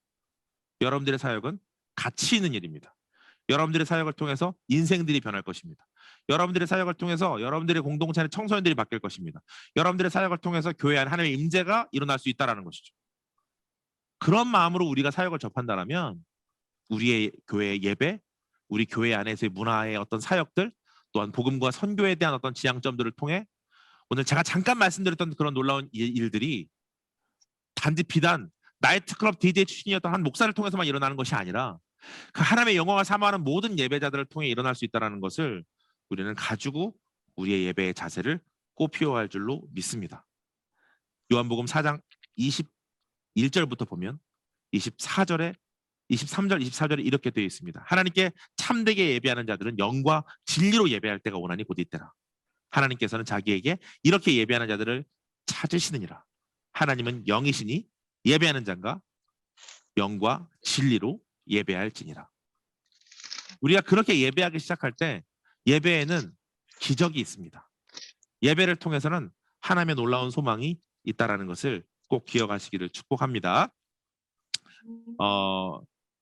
여러분들의 사역은 가치 있는 일입니다. 여러분들의 사역을 통해서 인생들이 변할 것입니다. 여러분들의 사역을 통해서 여러분들의 공동체 안에 청소년들이 바뀔 것입니다. 여러분들의 사역을 통해서 교회 안에 하나님의 임재가 일어날 수 있다는 것이죠. 그런 마음으로 우리가 사역을 접한다면 우리의 교회의 예배, 우리 교회 안에서의 문화의 어떤 사역들, 또한 복음과 선교에 대한 어떤 지향점들을 통해 오늘 제가 잠깐 말씀드렸던 그런 놀라운 일들이 단지 비단 나이트클럽 DJ 출신이었던 한 목사를 통해서만 일어나는 것이 아니라 그 하나님의 영광을 사모하는 모든 예배자들을 통해 일어날 수 있다는 것을 우리는 가지고 우리의 예배의 자세를 꽃피워야 할 줄로 믿습니다. 요한복음 4장 21절부터 보면 23절, 24절에 이렇게 되어 있습니다. 하나님께 참되게 예배하는 자들은 영과 진리로 예배할 때가 오나니 곧 이때라. 하나님께서는 자기에게 이렇게 예배하는 자들을 찾으시느니라. 하나님은 영이시니 예배하는 자가 영과 진리로 예배할지니라. 우리가 그렇게 예배하기 시작할 때 예배에는 기적이 있습니다. 예배를 통해서는 하나님의 놀라운 소망이 있다라는 것을 꼭 기억하시기를 축복합니다.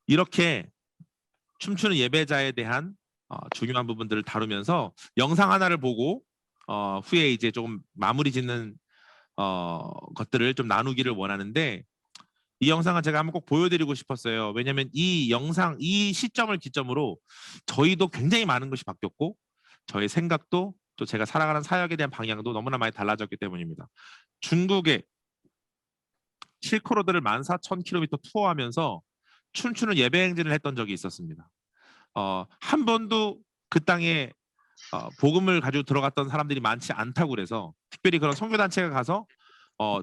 이렇게 춤추는 예배자에 대한 중요한 부분들을 다루면서 영상 하나를 보고 후에 이제 조금 마무리 짓는 것들을 좀 나누기를 원하는데 이 영상은 제가 한번 꼭 보여드리고 싶었어요. 왜냐하면 이 영상, 이 시점을 기점으로 저희도 굉장히 많은 것이 바뀌었고 저의 생각도 또 제가 살아가는 사역에 대한 방향도 너무나 많이 달라졌기 때문입니다. 중국에 실크로드를 14,000km 투어하면서 춤추는 예배 행진을 했던 적이 있었습니다. 한 번도 그 땅에 복음을 가지고 들어갔던 사람들이 많지 않다고 그래서 특별히 그런 선교단체가 가서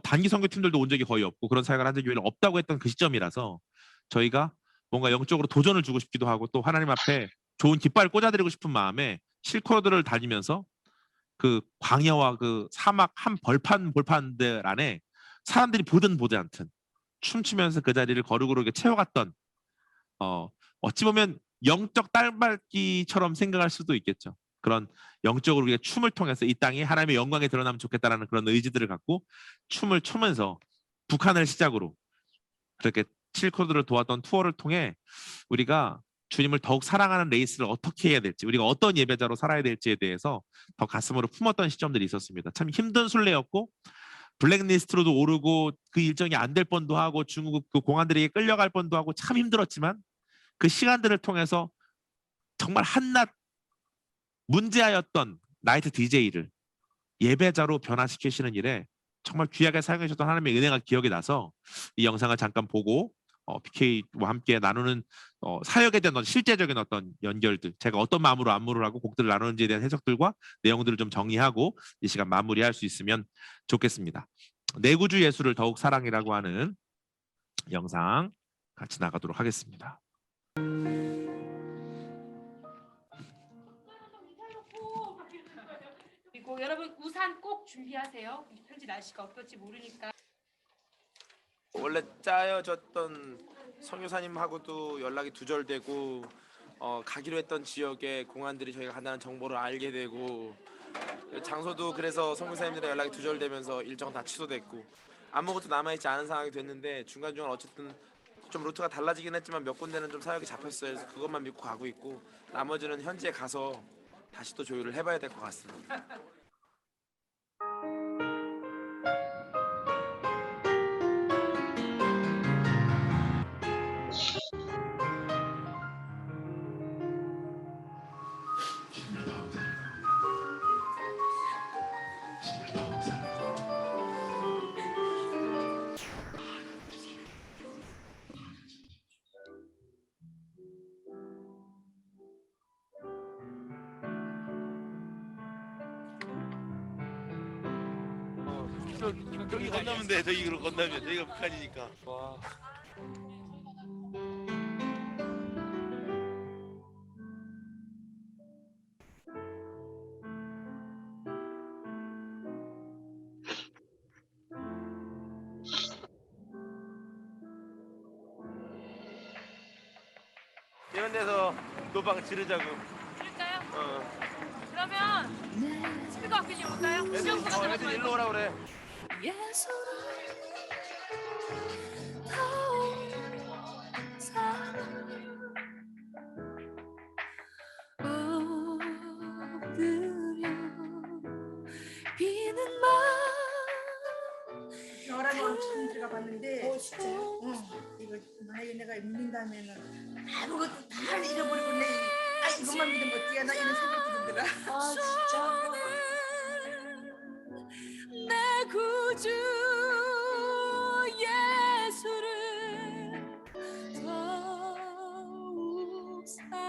단기 선교팀들도 온 적이 거의 없고 그런 사역을 한 적이 없다고 했던 그 시점이라서 저희가 뭔가 영적으로 도전을 주고 싶기도 하고 또 하나님 앞에 좋은 깃발을 꽂아드리고 싶은 마음에 실크로드를 다니면서 그 광야와 그 사막 한 볼판들 안에 사람들이 보든 보지 않든 춤추면서 그 자리를 거룩하게 채워갔던 어찌 보면 영적 딸밟기처럼 생각할 수도 있겠죠. 그런 영적으로 우리가 춤을 통해서 이 땅에 하나님의 영광이 드러나면 좋겠다라는 그런 의지들을 갖고 춤을 추면서 북한을 시작으로 그렇게 실코드를 도왔던 투어를 통해 우리가 주님을 더욱 사랑하는 레이스를 어떻게 해야 될지 우리가 어떤 예배자로 살아야 될지에 대해서 더 가슴으로 품었던 시점들이 있었습니다. 참 힘든 순례였고 블랙리스트로도 오르고 그 일정이 안 될 뻔도 하고 중국 그 공안들에게 끌려갈 뻔도 하고 참 힘들었지만 그 시간들을 통해서 정말 한낱 문제하였던 나이트 DJ를 예배자로 변화시키시는 일에 정말 귀하게 사용해 주셨던 하나님의 은혜가 기억이 나서 이 영상을 잠깐 보고 PK와 함께 나누는 사역에 대한 실제적인 어떤 연결들 제가 어떤 마음으로 안무를 하고 곡들을 나누는지에 대한 해석들과 내용들을 좀 정리하고 이 시간 마무리할 수 있으면 좋겠습니다. 내구주 예수를 더욱 사랑이라고 하는 영상 같이 나가도록 하겠습니다. 그리고 여러분 우산 꼭 준비하세요. 현지 날씨가 어떨지 모르니까. 원래 짜여졌던 선교사님하고도 연락이 두절되고 가기로 했던 지역의 공안들이 저희가 간다는 정보를 알게 되고 장소도 그래서 선교사님들의 연락이 두절되면서 일정 다 취소됐고 아무것도 남아있지 않은 상황이 됐는데 중간중간 어쨌든 좀 루트가 달라지긴 했지만 몇 군데는 좀 사역이 잡혔어요. 그래서 그것만 믿고 가고 있고 나머지는 현지에 가서 다시 또 조율을 해봐야 될 것 같습니다. 저기 건너면 돼. 저기로 건너면 저기가 북한이니까. 와. 이런 데서 노방 지르자고. 그럴까요? 어. 그러면 스피커 바뀌지 볼까요? 시험부가 애들 들어가지 일로 말고. 오라 그래. 너랑 오늘 처음 들어가봤는데 진짜? 이거 만약에 내가 믿는다면은 아무것도 다 잃어버리고 이것만 믿으면 어찌야 나 이런 생각도 들더라. 내 구주 예수를 더욱 상대하지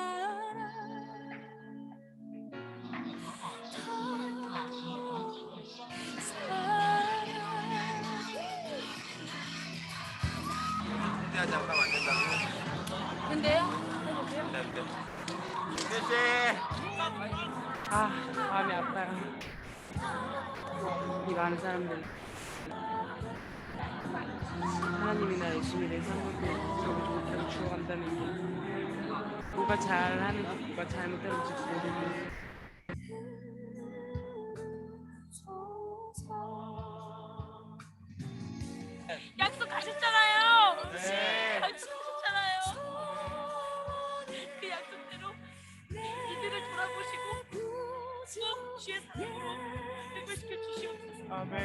않으면 안 된다고. 근데요? 근데. 마음이 아파요. 이 많은 사람들 하나님이 나 열심히 내 삶을 저기 죽어간다는 게 누가 잘하는지 누가 잘못하는지 모르는 약속하셨잖아요. 네. 약속하셨잖아요. 그 약속대로 이들을 돌아보시고 꼭 주의 사랑으로 회복시켜 주시옵소서. 아멘.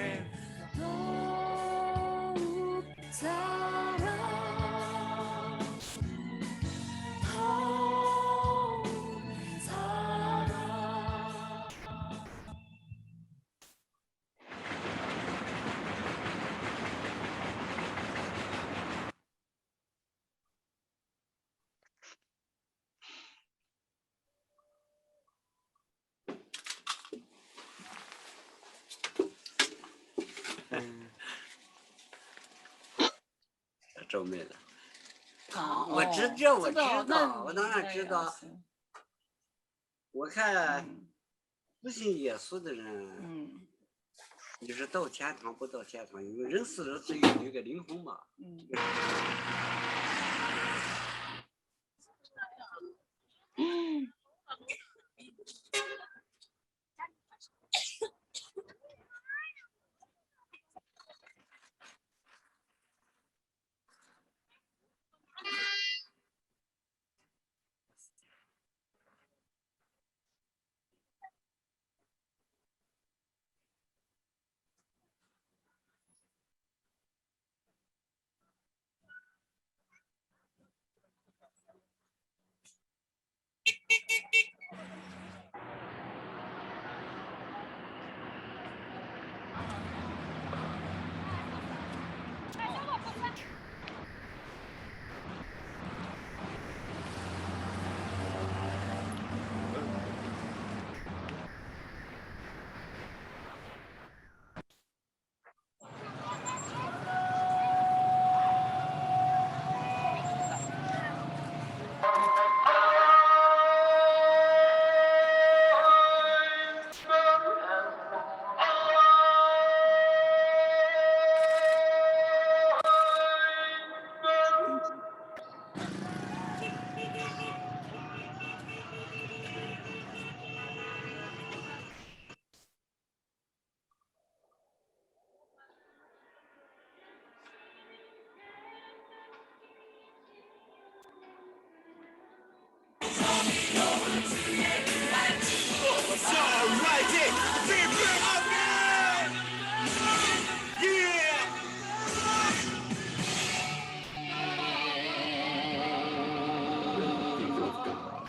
더욱 사랑 더욱 사랑 음. 周妹的，啊我知道，我知道，我当然知道。我看不信耶稣的人，就是到天堂不到天堂，因为人死了只有一个灵魂嘛。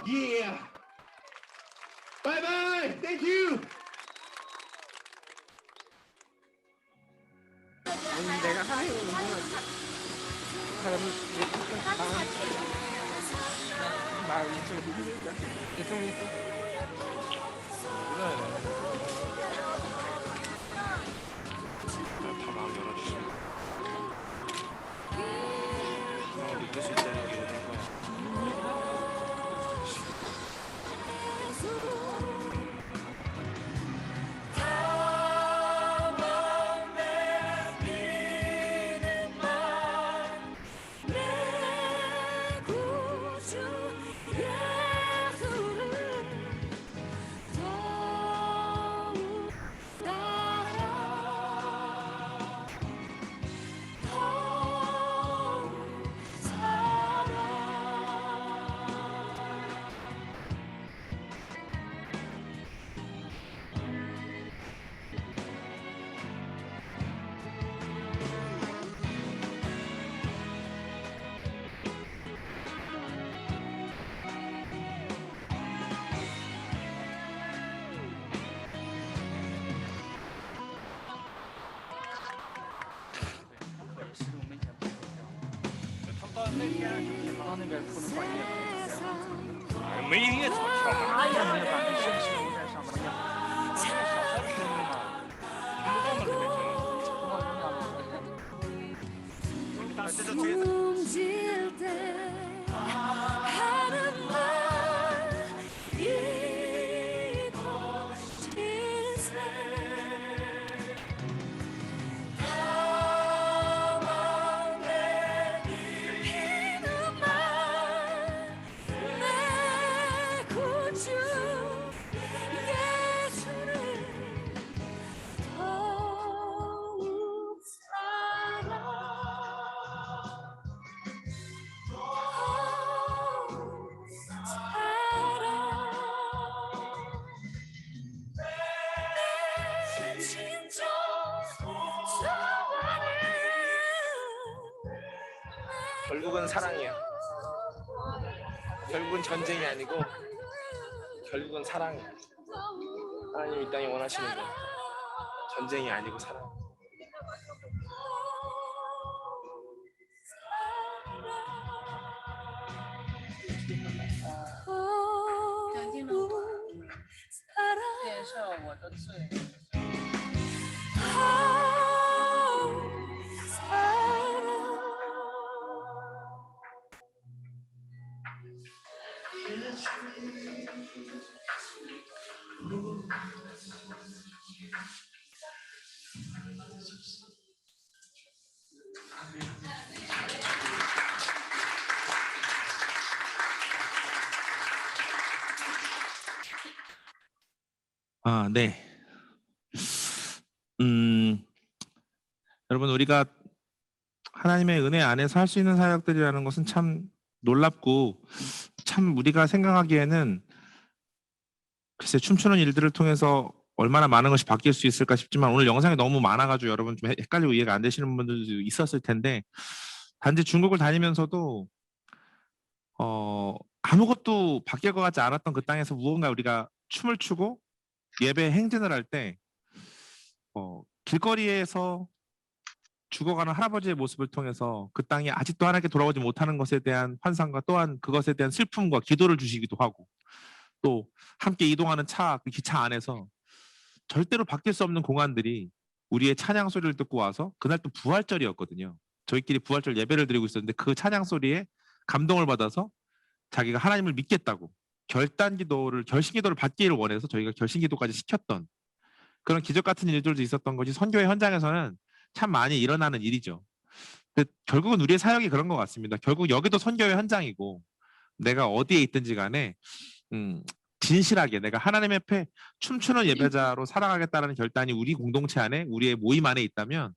Yeah. Bye bye. Thank you. 내가 하나님을 응원하지. 사람이 마음이 좀 힘들다. 죄송해서. 마음 열어주시고 성령을 믿을 수 있다는 게 모든 거 숨질 때 하는 말 이곳 인생 가만히 피는 말내 구주 예수를 더욱 사랑 결국은 사랑이야. 결국은 전쟁이 아니고 결국은 사랑이야. 하나님이 이 땅에 원하시는 건 전쟁이 아니고 사랑. 아, 네. 여러분 우리가 하나님의 은혜 안에서 할 수 있는 사역들이라는 것은 참 놀랍고 참 우리가 생각하기에는 글쎄 춤추는 일들을 통해서 얼마나 많은 것이 바뀔 수 있을까 싶지만 오늘 영상이 너무 많아가지고 여러분 좀 헷갈리고 이해가 안 되시는 분들도 있었을 텐데 단지 중국을 다니면서도 아무것도 바뀔 것 같지 않았던 그 땅에서 무언가 우리가 춤을 추고 예배 행진을 할 때 길거리에서 죽어가는 할아버지의 모습을 통해서 그 땅이 아직도 하나님께 돌아오지 못하는 것에 대한 환상과 또한 그것에 대한 슬픔과 기도를 주시기도 하고 또 함께 이동하는 그 기차 안에서 절대로 바뀔 수 없는 공안들이 우리의 찬양 소리를 듣고 와서 그날 또 부활절이었거든요. 저희끼리 부활절 예배를 드리고 있었는데 그 찬양 소리에 감동을 받아서 자기가 하나님을 믿겠다고 결신기도를 받기를 원해서 저희가 결신기도까지 시켰던 그런 기적 같은 일들도 있었던 것이 선교회 현장에서는 참 많이 일어나는 일이죠. 결국은 우리의 사역이 그런 것 같습니다. 결국 여기도 선교회 현장이고 내가 어디에 있든지 간에 진실하게 내가 하나님 앞에 춤추는 예배자로 살아가겠다는 결단이 우리 공동체 안에 우리의 모임 안에 있다면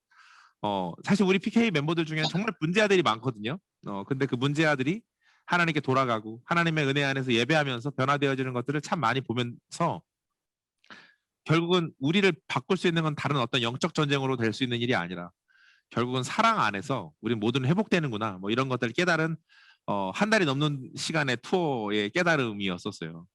사실 우리 PK 멤버들 중에 정말 문제아들이 많거든요. 근데 그 문제아들이 하나님께 돌아가고 하나님의 은혜 안에서 예배하면서 변화되어지는 것들을 참 많이 보면서 결국은 우리를 바꿀 수 있는 건 다른 어떤 영적 전쟁으로 될 수 있는 일이 아니라 결국은 사랑 안에서 우리 모두는 회복되는구나 뭐 이런 것들을 깨달은 한 달이 넘는 시간의 투어의 깨달음이었었어요.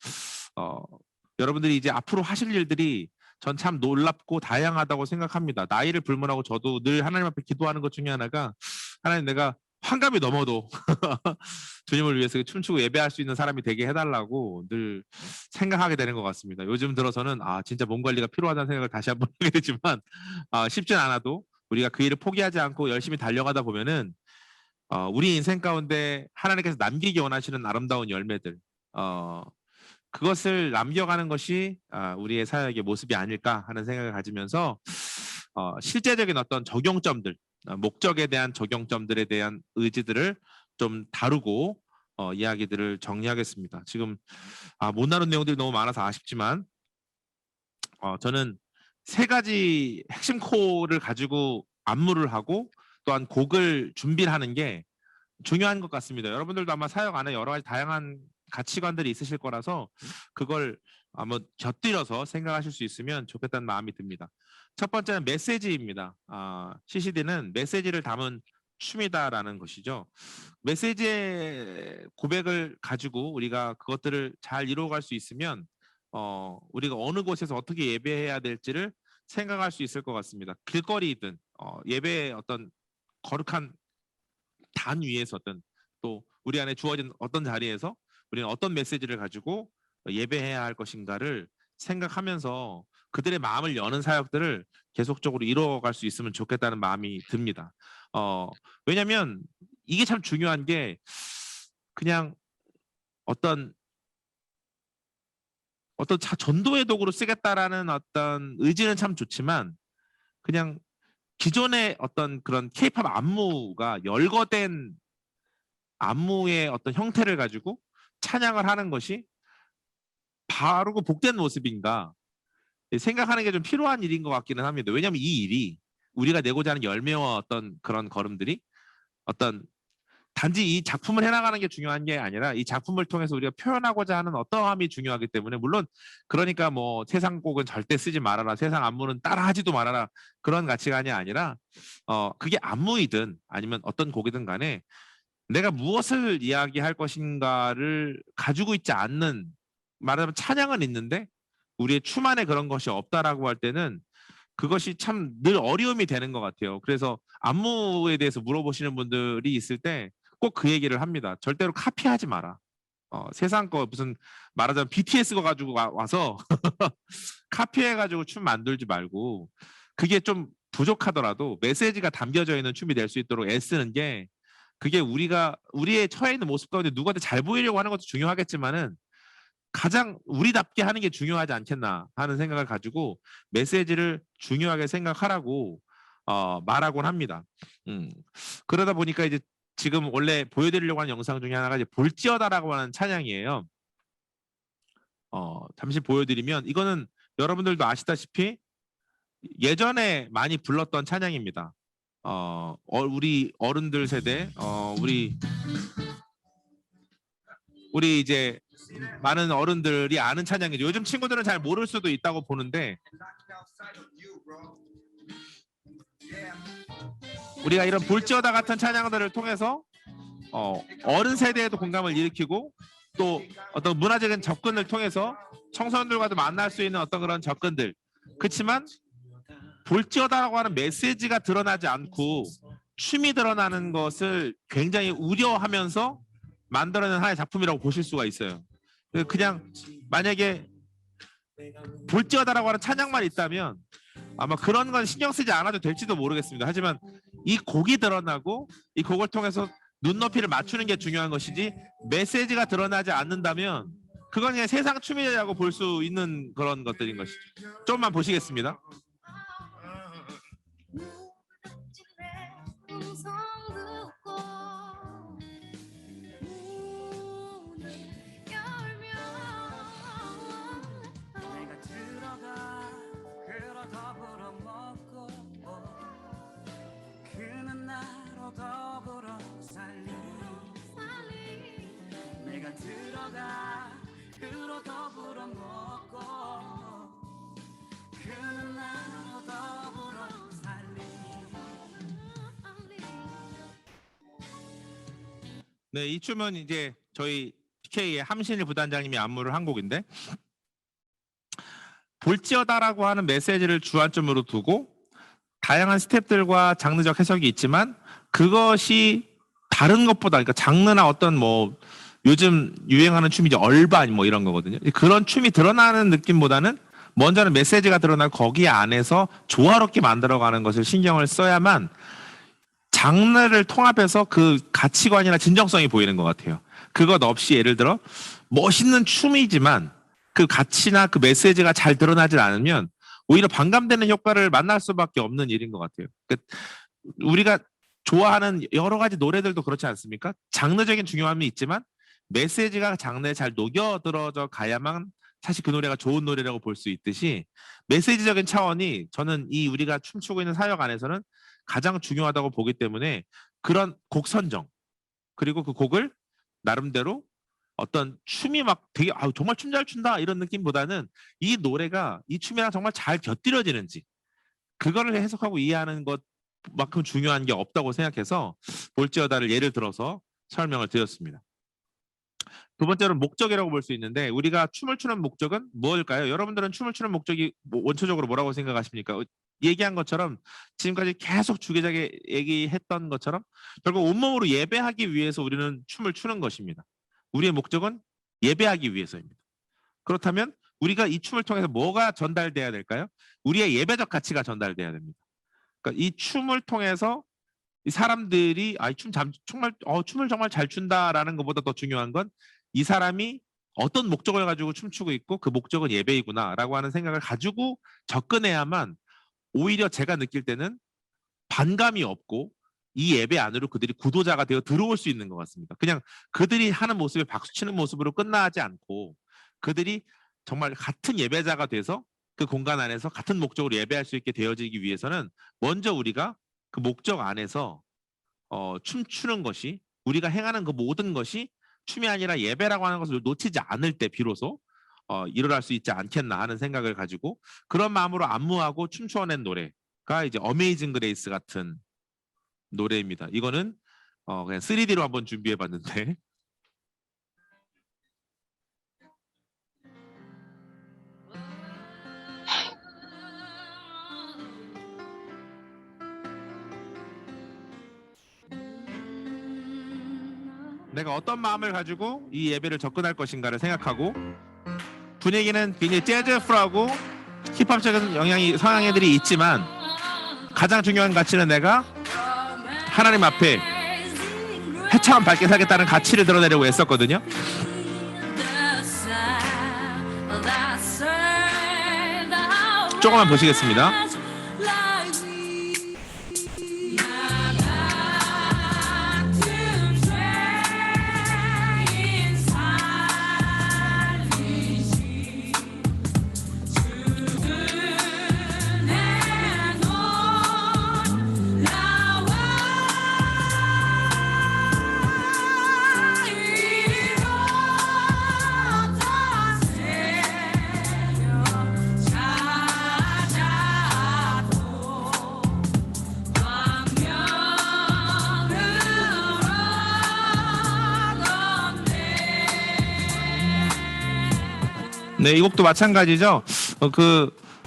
여러분들이 이제 앞으로 하실 일들이 전 참 놀랍고 다양하다고 생각합니다. 나이를 불문하고 저도 늘 하나님 앞에 기도하는 것 중에 하나가 하나님 내가 환갑이 넘어도 주님을 위해서 춤추고 예배할 수 있는 사람이 되게 해달라고 늘 생각하게 되는 것 같습니다. 요즘 들어서는 진짜 몸 관리가 필요하다는 생각을 다시 한번 하게 되지만 쉽진 않아도 우리가 그 일을 포기하지 않고 열심히 달려가다 보면은 우리 인생 가운데 하나님께서 남기기 원하시는 아름다운 열매들, 그것을 남겨가는 것이 우리의 사역의 모습이 아닐까 하는 생각을 가지면서 실제적인 어떤 적용점들, 목적에 대한 적용점들에 대한 의지들을 좀 다루고 이야기들을 정리하겠습니다. 지금 못 나눈 내용들이 너무 많아서 아쉽지만 저는 세 가지 핵심 코를 가지고 안무를 하고 또한 곡을 준비를 하는 게 중요한 것 같습니다. 여러분들도 아마 사역 안에 여러 가지 다양한 가치관들이 있으실 거라서 그걸 한번 곁들여서 생각하실 수 있으면 좋겠다는 마음이 듭니다. 첫 번째는 메시지입니다. CCD는 메시지를 담은 춤이다라는 것이죠. 메시지의 고백을 가지고 우리가 그것들을 잘 이루어갈 수 있으면 우리가 어느 곳에서 어떻게 예배해야 될지를 생각할 수 있을 것 같습니다. 길거리든 예배의 어떤 거룩한 단 위에서든 또 우리 안에 주어진 어떤 자리에서 우리는 어떤 메시지를 가지고 예배해야 할 것인가를 생각하면서 그들의 마음을 여는 사역들을 계속적으로 이루어갈 수 있으면 좋겠다는 마음이 듭니다. 왜냐하면 이게 참 중요한 게 그냥 어떤 전도의 도구로 쓰겠다라는 어떤 의지는 참 좋지만 그냥 기존의 어떤 그런 K-팝 안무가 열거된 안무의 어떤 형태를 가지고 찬양을 하는 것이 바르고 복된 모습인가 생각하는 게 좀 필요한 일인 것 같기는 합니다. 왜냐하면 이 일이 우리가 내고자 하는 열매와 어떤 그런 걸음들이 어떤 단지 이 작품을 해나가는 게 중요한 게 아니라 이 작품을 통해서 우리가 표현하고자 하는 어떠함이 중요하기 때문에 물론 그러니까 뭐 세상 곡은 절대 쓰지 말아라, 세상 안무는 따라하지도 말아라 그런 가치관이 아니라 그게 안무이든 아니면 어떤 곡이든 간에 내가 무엇을 이야기할 것인가를 가지고 있지 않는 말하자면 찬양은 있는데 우리의 춤 안에 그런 것이 없다라고 할 때는 그것이 참 늘 어려움이 되는 것 같아요. 그래서 안무에 대해서 물어보시는 분들이 있을 때 꼭 그 얘기를 합니다. 절대로 카피하지 마라. 세상 거 무슨 말하자면 BTS 거 가지고 와서 카피해가지고 춤 만들지 말고 그게 좀 부족하더라도 메시지가 담겨져 있는 춤이 될 수 있도록 애쓰는 게 그게 우리의 처해 있는 모습 가운데 누구한테 잘 보이려고 하는 것도 중요하겠지만은 가장 우리답게 하는 게 중요하지 않겠나 하는 생각을 가지고 메시지를 중요하게 생각하라고 말하곤 합니다. 그러다 보니까 이제 지금 원래 보여드리려고 하는 영상 중에 하나가 이제 볼지어다라고 하는 찬양이에요. 잠시 보여드리면 이거는 여러분들도 아시다시피 예전에 많이 불렀던 찬양입니다. 우리 어른들 세대, 우리 이제 많은 어른들이 아는 찬양이죠. 요즘 친구들은 잘 모를 수도 있다고 보는데 우리가 이런 볼지어다 같은 찬양들을 통해서 어른 세대에도 공감을 일으키고 또 어떤 문화적인 접근을 통해서 청소년들과도 만날 수 있는 어떤 그런 접근들. 그렇지만 볼지어다라고 하는 메시지가 드러나지 않고 춤이 드러나는 것을 굉장히 우려하면서 만들어낸 하나의 작품이라고 보실 수가 있어요. 그냥 만약에 볼지어다라고 하는 찬양만 있다면 아마 그런 건 신경 쓰지 않아도 될지도 모르겠습니다. 하지만 이 곡이 드러나고 이 곡을 통해서 눈높이를 맞추는 게 중요한 것이지 메시지가 드러나지 않는다면 그건 그냥 세상 춤이라고 볼 수 있는 그런 것들인 것이죠. 조금만 보시겠습니다. 네, 이 춤은 이제 저희 PK의 함신일 부단장님이 안무를 한 곡인데 볼지어다라고 하는 메시지를 주안점으로 두고 다양한 스텝들과 장르적 해석이 있지만 그것이 다른 것보다 그러니까 장르나 어떤 뭐 요즘 유행하는 춤이 이제 얼반 뭐 이런 거거든요. 그런 춤이 드러나는 느낌보다는 먼저는 메시지가 드러나고 거기 안에서 조화롭게 만들어가는 것을 신경을 써야만 장르를 통합해서 그 가치관이나 진정성이 보이는 것 같아요. 그것 없이 예를 들어 멋있는 춤이지만 그 가치나 그 메시지가 잘 드러나질 않으면 오히려 반감되는 효과를 만날 수밖에 없는 일인 것 같아요. 우리가 좋아하는 여러 가지 노래들도 그렇지 않습니까? 장르적인 중요함이 있지만 메시지가 장르에 잘 녹여들어져 가야만 사실 그 노래가 좋은 노래라고 볼 수 있듯이 메시지적인 차원이 저는 이 우리가 춤추고 있는 사역 안에서는 가장 중요하다고 보기 때문에 그런 곡 선정 그리고 그 곡을 나름대로 어떤 춤이 막 되게 정말 춤 잘 춘다 이런 느낌보다는 이 노래가 이 춤이랑 정말 잘 곁들여지는지 그거를 해석하고 이해하는 것만큼 중요한 게 없다고 생각해서 볼지어다를 예를 들어서 설명을 드렸습니다. 두 번째로는 목적이라고 볼 수 있는데 우리가 춤을 추는 목적은 무엇일까요? 여러분들은 춤을 추는 목적이 원초적으로 뭐라고 생각하십니까? 얘기한 것처럼 지금까지 계속 주기자게 얘기했던 것처럼 결국 온몸으로 예배하기 위해서 우리는 춤을 추는 것입니다. 우리의 목적은 예배하기 위해서입니다. 그렇다면 우리가 이 춤을 통해서 뭐가 전달돼야 될까요? 우리의 예배적 가치가 전달돼야 됩니다. 그러니까 이 춤을 통해서 이 사람들이 춤을 정말 잘 춘다라는 것보다 더 중요한 건 이 사람이 어떤 목적을 가지고 춤추고 있고 그 목적은 예배이구나라고 하는 생각을 가지고 접근해야만 오히려 제가 느낄 때는 반감이 없고 이 예배 안으로 그들이 구도자가 되어 들어올 수 있는 것 같습니다. 그냥 그들이 하는 모습에 박수치는 모습으로 끝나지 않고 그들이 정말 같은 예배자가 돼서 그 공간 안에서 같은 목적으로 예배할 수 있게 되어지기 위해서는 먼저 우리가 그 목적 안에서 춤추는 것이 우리가 행하는 그 모든 것이 춤이 아니라 예배라고 하는 것을 놓치지 않을 때 비로소 일어날 수 있지 않겠나 하는 생각을 가지고 그런 마음으로 안무하고 춤추어낸 노래가 이제 어메이징 그레이스 같은 노래입니다. 이거는 그냥 3D로 한번 준비해봤는데 내가 어떤 마음을 가지고 이 예배를 접근할 것인가를 생각하고 분위기는 굉장히 재즈풀하고 힙합적인 성향들이 있지만 가장 중요한 가치는 내가 하나님 앞에 해처럼 밝게 살겠다는 가치를 드러내려고 했었거든요. 조금만 보시겠습니다. 네, 이 곡도 마찬가지죠.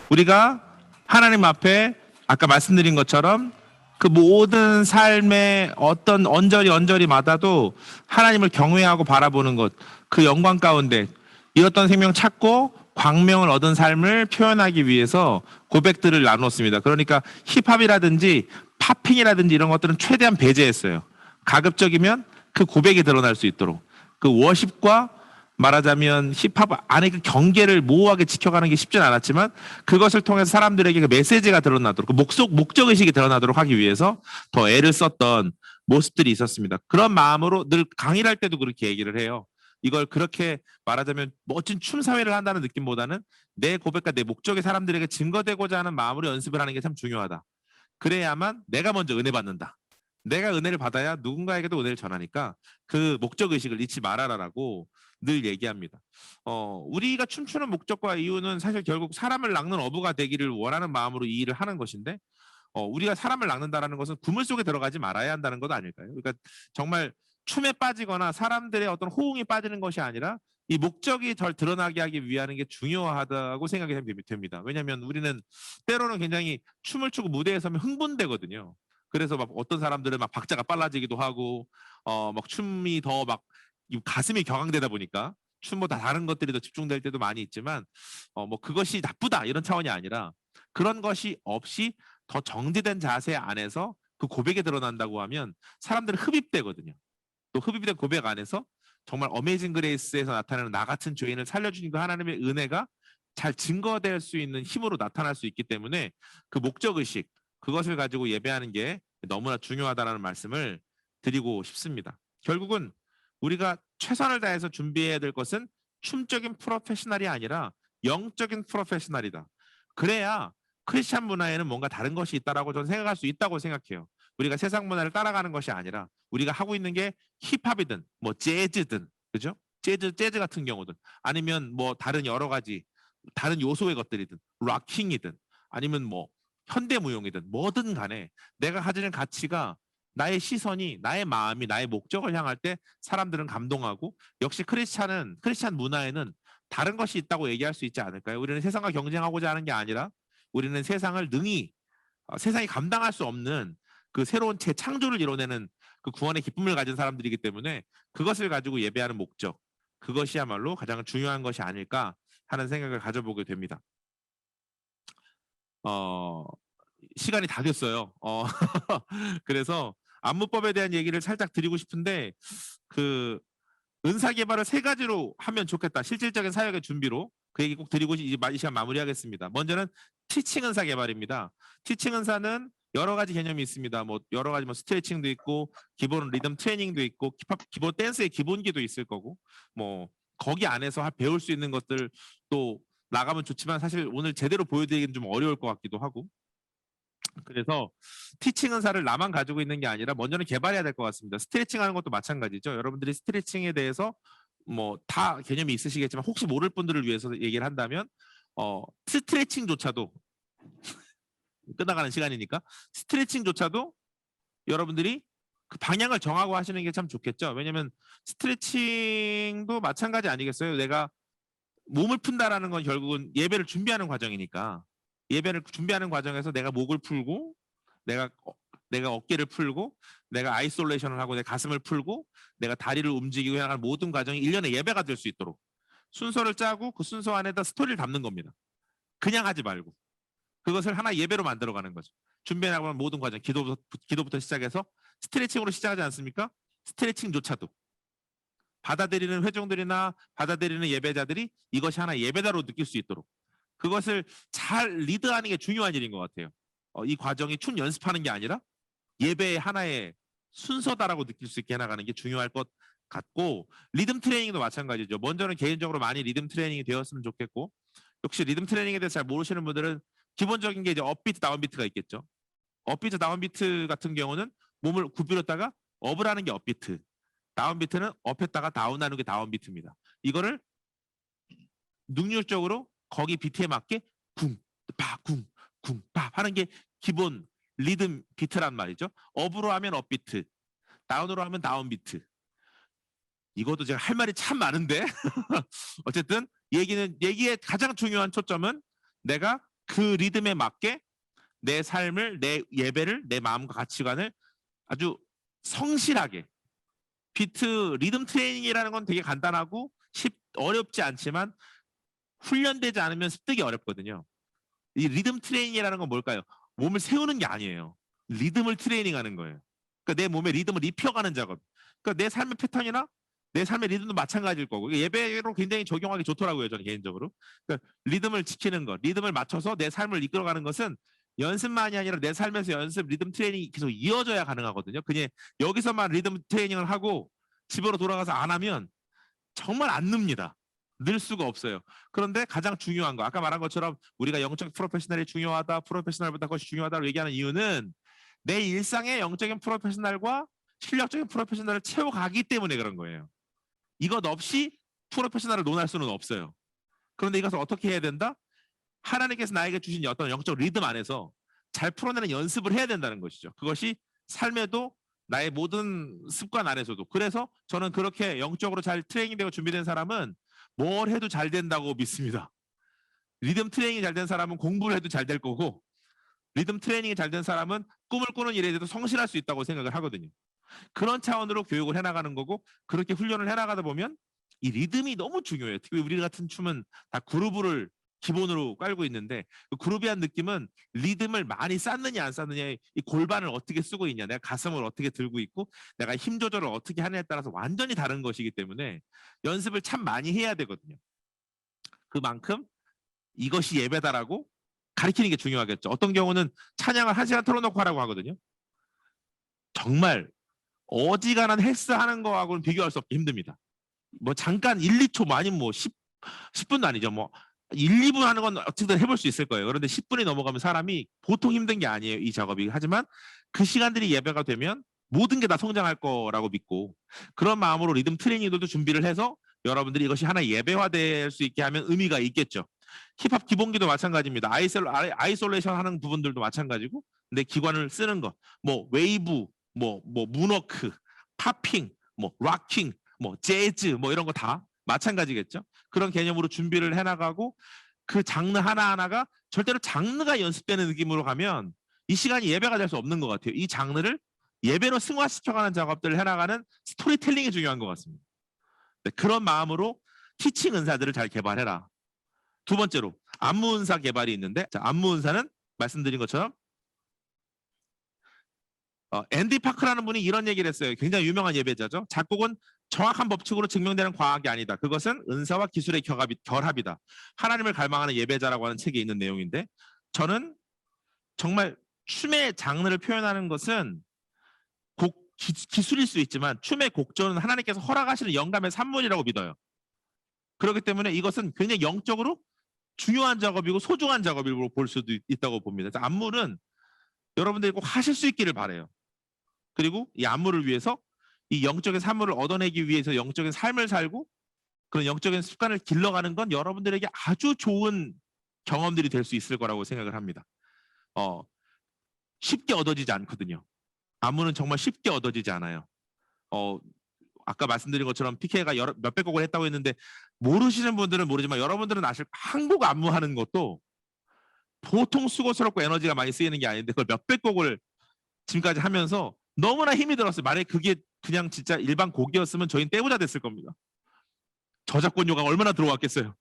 우리가 하나님 앞에 아까 말씀드린 것처럼 그 모든 삶의 어떤 언저리마다도 하나님을 경외하고 바라보는 것, 그 영광 가운데 잃었던 생명 찾고 광명을 얻은 삶을 표현하기 위해서 고백들을 나눴습니다. 그러니까 힙합이라든지 팝핑이라든지 이런 것들은 최대한 배제했어요. 가급적이면 그 고백이 드러날 수 있도록 그 워십과 말하자면 힙합 안에 그 경계를 모호하게 지켜가는 게 쉽진 않았지만 그것을 통해서 사람들에게 그 메시지가 드러나도록 그 목적의식이 드러나도록 하기 위해서 더 애를 썼던 모습들이 있었습니다. 그런 마음으로 늘 강의를 할 때도 그렇게 얘기를 해요. 이걸 그렇게 말하자면 멋진 춤 사회를 한다는 느낌보다는 내 고백과 내 목적이 사람들에게 증거되고자 하는 마음으로 연습을 하는 게 참 중요하다. 그래야만 내가 먼저 은혜 받는다. 내가 은혜를 받아야 누군가에게도 은혜를 전하니까 그 목적의식을 잊지 말아라라고 늘 얘기합니다. 우리가 춤추는 목적과 이유는 사실 결국 사람을 낚는 어부가 되기를 원하는 마음으로 이 일을 하는 것인데 우리가 사람을 낚는다라는 것은 그물 속에 들어가지 말아야 한다는 것 아닐까요? 그러니까 정말 춤에 빠지거나 사람들의 어떤 호응이 빠지는 것이 아니라 이 목적이 덜 드러나게 하기 위하는 게 중요하다고 생각이 됩니다. 왜냐하면 우리는 때로는 굉장히 춤을 추고 무대에 서면 흥분되거든요. 그래서 막 어떤 사람들은 막 박자가 빨라지기도 하고 막 춤이 더 막 가슴이 격앙되다 보니까 춤보다 다른 것들이 더 집중될 때도 많이 있지만 뭐 그것이 나쁘다 이런 차원이 아니라 그런 것이 없이 더 정제된 자세 안에서 그 고백이 드러난다고 하면 사람들은 흡입되거든요. 또 흡입된 고백 안에서 정말 어메이징 그레이스에서 나타나는 나 같은 죄인을 살려주신 그 하나님의 은혜가 잘 증거될 수 있는 힘으로 나타날 수 있기 때문에 그 목적의식 그것을 가지고 예배하는 게 너무나 중요하다는 말씀을 드리고 싶습니다. 결국은 우리가 최선을 다해서 준비해야 될 것은 춤적인 프로페셔널이 아니라 영적인 프로페셔널이다. 그래야 크리스찬 문화에는 뭔가 다른 것이 있다라고 저는 생각할 수 있다고 생각해요. 우리가 세상 문화를 따라가는 것이 아니라 우리가 하고 있는 게 힙합이든 뭐 재즈든 그죠? 재즈 같은 경우든 아니면 뭐 다른 여러 가지 다른 요소의 것들이든 락킹이든 아니면 뭐 현대무용이든 뭐든 간에 내가 가지는 가치가 나의 시선이 나의 마음이 나의 목적을 향할 때 사람들은 감동하고 역시 크리스찬 문화에는 다른 것이 있다고 얘기할 수 있지 않을까요? 우리는 세상과 경쟁하고자 하는 게 아니라 우리는 세상을 능히 세상이 감당할 수 없는 그 새로운 재창조를 이뤄내는 그 구원의 기쁨을 가진 사람들이기 때문에 그것을 가지고 예배하는 목적 그것이야말로 가장 중요한 것이 아닐까 하는 생각을 가져보게 됩니다. 시간이 다 됐어요. 그래서 안무법에 대한 얘기를 살짝 드리고 싶은데 그 은사 개발을 3가지로 하면 좋겠다. 실질적인 사역의 준비로 그 얘기 꼭 드리고 이제 이 시간 마무리하겠습니다. 먼저는 티칭 은사 개발입니다. 티칭 은사는 여러 가지 개념이 있습니다. 뭐 여러 가지 뭐 스트레칭도 있고 기본 리듬 트레이닝도 있고 기본 댄스의 기본기도 있을 거고 뭐 거기 안에서 배울 수 있는 것들 또 나가면 좋지만 사실 오늘 제대로 보여드리기는 좀 어려울 것 같기도 하고 그래서 티칭 은사를 나만 가지고 있는 게 아니라 먼저는 개발해야 될 것 같습니다. 스트레칭 하는 것도 마찬가지죠. 여러분들이 스트레칭에 대해서 뭐 다 개념이 있으시겠지만 혹시 모를 분들을 위해서 얘기를 한다면 스트레칭조차도 끝나가는 시간이니까 스트레칭조차도 여러분들이 그 방향을 정하고 하시는 게 참 좋겠죠. 왜냐면 스트레칭도 마찬가지 아니겠어요? 내가 몸을 푼다라는 건 결국은 예배를 준비하는 과정이니까 예배를 준비하는 과정에서 내가 목을 풀고 내가 어깨를 풀고 내가 아이솔레이션을 하고 내 가슴을 풀고 내가 다리를 움직이고 해나가는 모든 과정이 1년의 예배가 될 수 있도록 순서를 짜고 그 순서 안에다 스토리를 담는 겁니다. 그냥 하지 말고 그것을 하나의 예배로 만들어가는 거죠. 준비하는 모든 과정 기도부터 시작해서 스트레칭으로 시작하지 않습니까? 스트레칭조차도 받아들이는 회중들이나 받아들이는 예배자들이 이것이 하나의 예배다로 느낄 수 있도록 그것을 잘 리드하는 게 중요한 일인 것 같아요. 이 과정이 춤 연습하는 게 아니라 예배의 하나의 순서다라고 느낄 수 있게 해나가는 게 중요할 것 같고 리듬 트레이닝도 마찬가지죠. 먼저는 개인적으로 많이 리듬 트레이닝이 되었으면 좋겠고 역시 리듬 트레이닝에 대해서 잘 모르시는 분들은 기본적인 게 이제 업비트, 다운비트가 있겠죠. 업비트, 다운비트 같은 경우는 몸을 굽히렸다가 업을 하는 게 업비트, 다운비트는 업했다가 다운하는 게 다운비트입니다. 이거를 능률적으로 거기 비트에 맞게 쿵, 파, 쿵, 쿵, 파 하는 게 기본 리듬 비트란 말이죠. 업으로 하면 업비트, 다운으로 하면 다운비트. 이것도 제가 할 말이 참 많은데 어쨌든 얘기의 가장 중요한 초점은 내가 그 리듬에 맞게 내 삶을, 내 예배를, 내 마음과 가치관을 아주 성실하게 비트 리듬 트레이닝이라는 건 되게 간단하고 어렵지 않지만 훈련되지 않으면 습득이 어렵거든요. 이 리듬 트레이닝이라는 건 뭘까요? 몸을 세우는 게 아니에요. 리듬을 트레이닝하는 거예요. 그러니까 내 몸의 리듬을 입혀가는 작업. 그러니까 내 삶의 패턴이나 내 삶의 리듬도 마찬가지일 거고 예배로 굉장히 적용하기 좋더라고요. 저는 개인적으로. 그러니까 리듬을 지키는 것, 리듬을 맞춰서 내 삶을 이끌어가는 것은 연습만이 아니라 내 삶에서 연습, 리듬 트레이닝이 계속 이어져야 가능하거든요. 그냥 여기서만 리듬 트레이닝을 하고 집으로 돌아가서 안 하면 정말 안 늡니다. 늘 수가 없어요. 그런데 가장 중요한 거, 아까 말한 것처럼 우리가 영적 프로페셔널이 중요하다, 프로페셔널보다 그것이 중요하다고 얘기하는 이유는 내 일상의 영적인 프로페셔널과 실력적인 프로페셔널을 채워가기 때문에 그런 거예요. 이것 없이 프로페셔널을 논할 수는 없어요. 그런데 이것을 어떻게 해야 된다? 하나님께서 나에게 주신 어떤 영적 리듬 안에서 잘 풀어내는 연습을 해야 된다는 것이죠. 그것이 삶에도 나의 모든 습관 안에서도. 그래서 저는 그렇게 영적으로 잘 트레이닝되고 준비된 사람은 뭘 해도 잘 된다고 믿습니다. 리듬 트레이닝이 잘 된 사람은 공부를 해도 잘 될 거고 리듬 트레이닝이 잘 된 사람은 꿈을 꾸는 일에 대해서 성실할 수 있다고 생각을 하거든요. 그런 차원으로 교육을 해나가는 거고 그렇게 훈련을 해나가다 보면 이 리듬이 너무 중요해요. 특히 우리 같은 춤은 다 그루브를 기본으로 깔고 있는데 그 그루비한 느낌은 리듬을 많이 쌓느냐 안 쌓느냐, 이 골반을 어떻게 쓰고 있냐, 내가 가슴을 어떻게 들고 있고 내가 힘 조절을 어떻게 하느냐에 따라서 완전히 다른 것이기 때문에 연습을 참 많이 해야 되거든요. 그만큼 이것이 예배다라고 가르치는 게 중요하겠죠. 어떤 경우는 찬양을 1시간 틀어놓고 하라고 하거든요. 정말 어지간한 헬스 하는 거하고는 비교할 수 없게 힘듭니다. 뭐 잠깐 1, 2초 뭐 아니면 뭐 10분도 아니죠. 뭐 1, 2분 하는 건 어떻게든 해볼 수 있을 거예요. 그런데 10분이 넘어가면 사람이 보통 힘든 게 아니에요, 이 작업이. 하지만 그 시간들이 예배가 되면 모든 게 다 성장할 거라고 믿고, 그런 마음으로 리듬 트레이닝들도 준비를 해서 여러분들이 이것이 하나 예배화될 수 있게 하면 의미가 있겠죠. 힙합 기본기도 마찬가지입니다. 아이솔레이션 하는 부분들도 마찬가지고, 내 기관을 쓰는 거, 뭐 웨이브, 뭐 문워크, 팝핑, 뭐 락킹, 뭐 재즈, 뭐 이런 거 다 마찬가지겠죠. 그런 개념으로 준비를 해나가고, 그 장르 하나하나가 절대로 장르가 연습되는 느낌으로 가면 이 시간이 예배가 될 수 없는 것 같아요. 이 장르를 예배로 승화시켜가는 작업들을 해나가는 스토리텔링이 중요한 것 같습니다. 네, 그런 마음으로 티칭 은사들을 잘 개발해라. 두 번째로 안무 은사 개발이 있는데, 자, 안무 은사는 말씀드린 것처럼 앤디 파크라는 분이 이런 얘기를 했어요. 굉장히 유명한 예배자죠. 작곡은 정확한 법칙으로 증명되는 과학이 아니다. 그것은 은사와 기술의 결합이다. 하나님을 갈망하는 예배자라고 하는 책에 있는 내용인데, 저는 정말 춤의 장르를 표현하는 것은 기술일 수 있지만 춤의 곡조는 하나님께서 허락하시는 영감의 산물이라고 믿어요. 그렇기 때문에 이것은 굉장히 영적으로 중요한 작업이고 소중한 작업으로 볼 수도 있다고 봅니다. 안무는 여러분들이 꼭 하실 수 있기를 바라요. 그리고 이 안무를 위해서 이 영적인 산물을 얻어내기 위해서 영적인 삶을 살고 그런 영적인 습관을 길러가는 건 여러분들에게 아주 좋은 경험들이 될 수 있을 거라고 생각을 합니다. 쉽게 얻어지지 않거든요. 안무는 정말 쉽게 얻어지지 않아요. 아까 말씀드린 것처럼 PK가 몇백 곡을 했다고 했는데, 모르시는 분들은 모르지만 여러분들은 아실, 한국 안무하는 것도 보통 수고스럽고 에너지가 많이 쓰이는 게 아닌데 그걸 몇백 곡을 지금까지 하면서 너무나 힘이 들었어요. 만약에 그게 그냥 진짜 일반 곡이었으면 저희는 떼부자 됐을 겁니다. 저작권료가 얼마나 들어왔겠어요.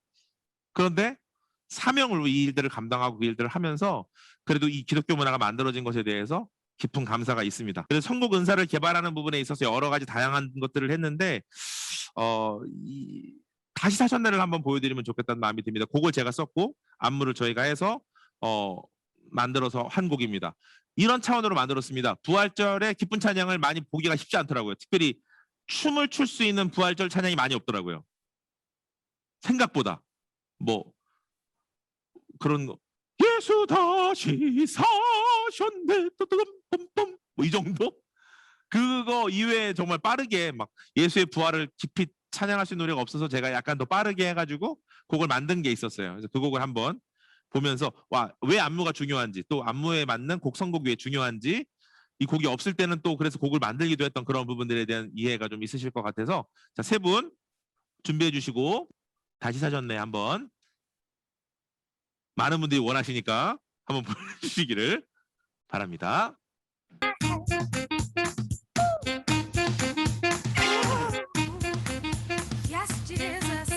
그런데 사명으로 이 일들을 감당하고 그 일들을 하면서 그래도 이 기독교 문화가 만들어진 것에 대해서 깊은 감사가 있습니다. 그래서 선곡 은사를 개발하는 부분에 있어서 여러 가지 다양한 것들을 했는데, 다시 사셨네를 한번 보여드리면 좋겠다는 마음이 듭니다. 곡을 제가 썼고 안무를 저희가 해서 만들어서 한 곡입니다. 이런 차원으로 만들었습니다. 부활절에 기쁜 찬양을 많이 보기가 쉽지 않더라고요. 특별히 춤을 출 수 있는 부활절 찬양이 많이 없더라고요. 생각보다 뭐 그런 거, 예수 다시 사셨네 뿜뿜 뭐 이 정도? 그거 이외에 정말 빠르게 막 예수의 부활을 깊이 찬양할 수 있는 노래가 없어서 제가 약간 더 빠르게 해가지고 곡을 만든 게 있었어요. 그래서 그 곡을 한번 보면서 왜 안무가 중요한지, 또 안무에 맞는 곡 선곡이 왜 중요한지, 이 곡이 없을 때는 또 그래서 곡을 만들기도 했던 그런 부분들에 대한 이해가 좀 있으실 것 같아서, 자, 세 분 준비해 주시고 다시 사셨네 한번 많은 분들이 원하시니까 한번 보여주시기를 바랍니다. Yes, Jesus.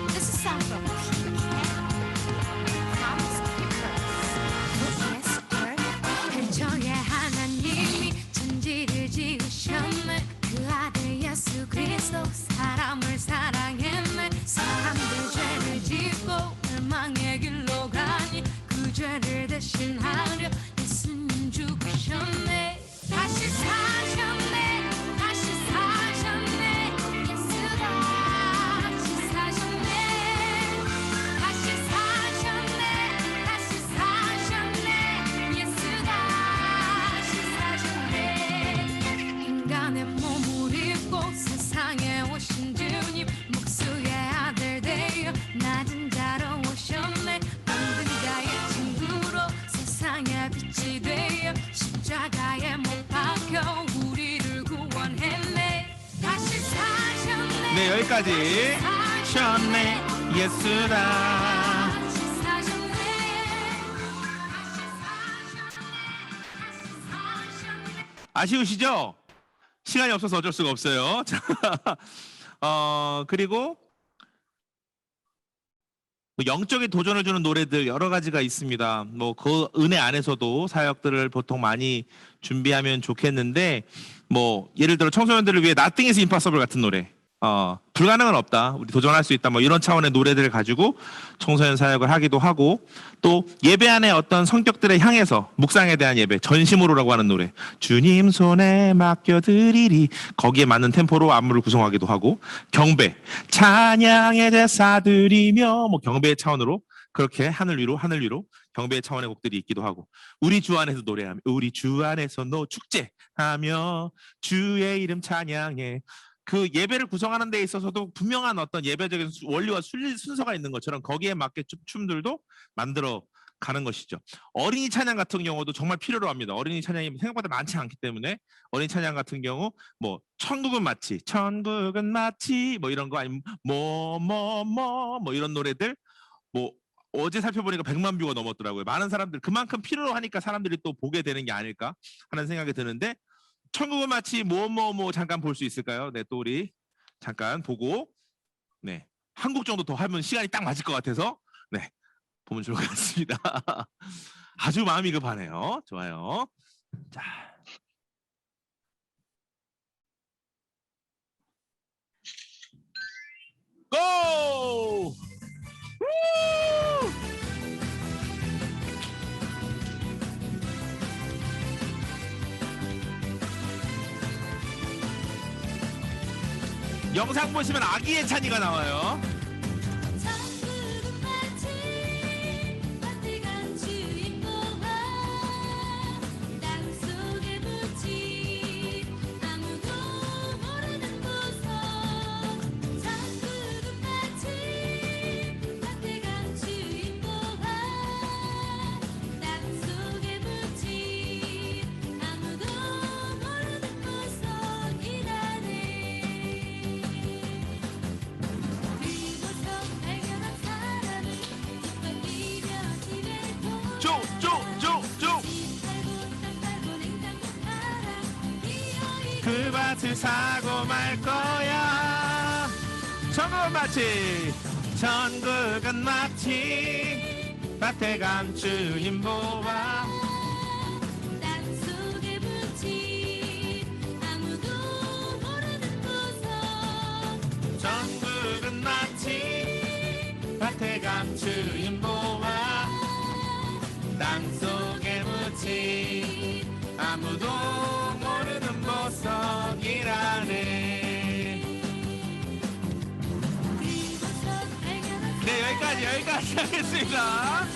This is song from Promise Keepers. 근처에 하나님이 천지를 지으셨네. 그 아들 예수 그리스도 사람을 사랑했네. 사람들 죄를 짓고 멸망의 길로 가니 그 죄를 대신하려 예수님 죽으셨네. 다시 사셨네. 다시 사셨네. 예수 다시 사셨네. 다시 사셨네. 다시 사셨네. 예수 다시 사셨네. 인간의 몸을 입고 세상에 오신 주님, 목수의 아들 되어 낮은 자로 오셨네. 만든 자의 친구로 세상의 빛이 되어 십자가에 못 박혀 우리를 구원했네. 다시 사셨네. 네, 여기까지. 셨네 예수다. 다시 사셨네. 아쉬우시죠? 시간이 없어서 어쩔 수가 없어요. 자, 그리고 뭐 영적인 도전을 주는 노래들 여러 가지가 있습니다. 뭐 그 은혜 안에서도 사역들을 보통 많이 준비하면 좋겠는데, 뭐 예를 들어 청소년들을 위해 Nothing is Impossible 같은 노래, 불가능은 없다, 우리 도전할 수 있다, 뭐 이런 차원의 노래들을 가지고 청소년 사역을 하기도 하고, 또 예배 안에 어떤 성격들에 향해서 묵상에 대한 예배, 전심으로라고 하는 노래, 주님 손에 맡겨드리리, 거기에 맞는 템포로 안무를 구성하기도 하고, 경배, 찬양의 제사 드리며, 뭐 경배의 차원으로 그렇게 하늘 위로 경배의 차원의 곡들이 있기도 하고, 우리 주 안에서 노래하며, 우리 주 안에서 축제하며 주의 이름 찬양해. 그 예배를 구성하는 데 있어서도 분명한 어떤 예배적인 원리와 순서가 있는 것처럼 거기에 맞게 춤들도 만들어 가는 것이죠. 어린이 찬양 같은 경우도 정말 필요로 합니다. 어린이 찬양이 생각보다 많지 않기 때문에 어린이 찬양 같은 경우 뭐 천국은 마치 뭐 이런 거, 아니면 뭐 이런 노래들, 뭐 어제 살펴보니까 100만 뷰가 넘었더라고요. 많은 사람들, 그만큼 필요로 하니까 사람들이 또 보게 되는 게 아닐까 하는 생각이 드는데, 천국은 마치 잠깐 볼 수 있을까요? 네, 또 우리 잠깐 보고, 네, 한 곡 정도 더 하면 시간이 딱 맞을 것 같아서, 네, 보면 좋을 것 같습니다. 아주 마음이 급하네요. 좋아요. 자, 고! 영상 보시면 아기의 찬이가 나와요. 천국은 마치 밭에간 주인 보아 땅속에 묻힌 아무도 모르는 보석. 천국은 마치 밭에간 주인 보아 땅속에 묻힌 아무도 모르는 보석이라네. 그 밭을 사고 말 거야. 천국은 마치 밭에 간 주인 보아 땅속에 묻힌 아무도 모르는 보석. 천국은 마치 밭에 간 주인 보아 땅속에 묻힌 아무도 모르는 보석이라네. 네, 여기까지 하겠습니다.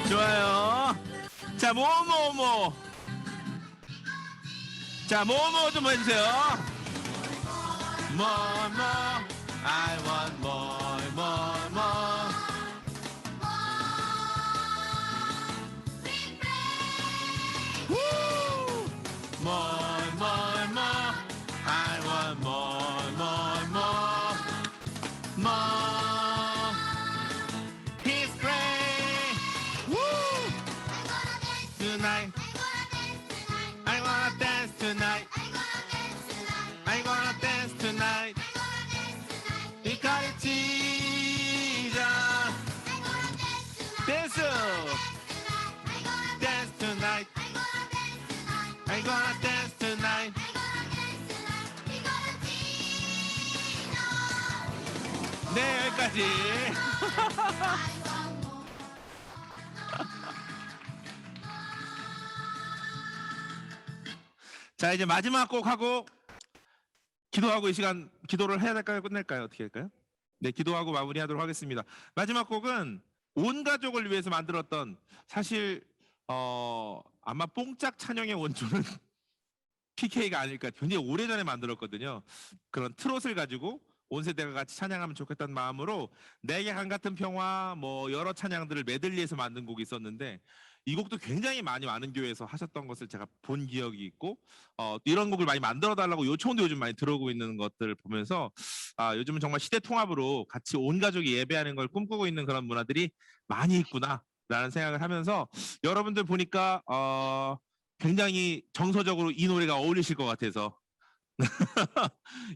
좋아요. 자, 자, 좀 해주세요. I want more. Woo! More. I want more. His grace. Woo! Tonight. I wanna dance tonight. I wanna dance tonight. Because it's Jesus. Dance tonight. I gonna dance tonight. 네, 여기까지. 자, 이제 마지막 곡 하고 기도하고 이 시간 기도를 해야 될까요? 끝낼까요? 어떻게 할까요? 네, 기도하고 마무리하도록 하겠습니다. 마지막 곡은 온 가족을 위해서 만들었던, 사실 아마 뽕짝 찬영의 원조는 PK가 아닐까, 굉장히 오래전에 만들었거든요. 그런 트롯을 가지고 온 세대가 같이 찬양하면 좋겠다는 마음으로 내게 강 같은 평화, 뭐 여러 찬양들을 메들리해서 만든 곡이 있었는데, 이 곡도 굉장히 많은 교회에서 하셨던 것을 제가 본 기억이 있고, 이런 곡을 많이 만들어 달라고 요청도 요즘 많이 들어오고 있는 것들을 보면서, 요즘은 정말 시대 통합으로 같이 온 가족이 예배하는 걸 꿈꾸고 있는 그런 문화들이 많이 있구나라는 생각을 하면서, 여러분들 보니까 굉장히 정서적으로 이 노래가 어울리실 것 같아서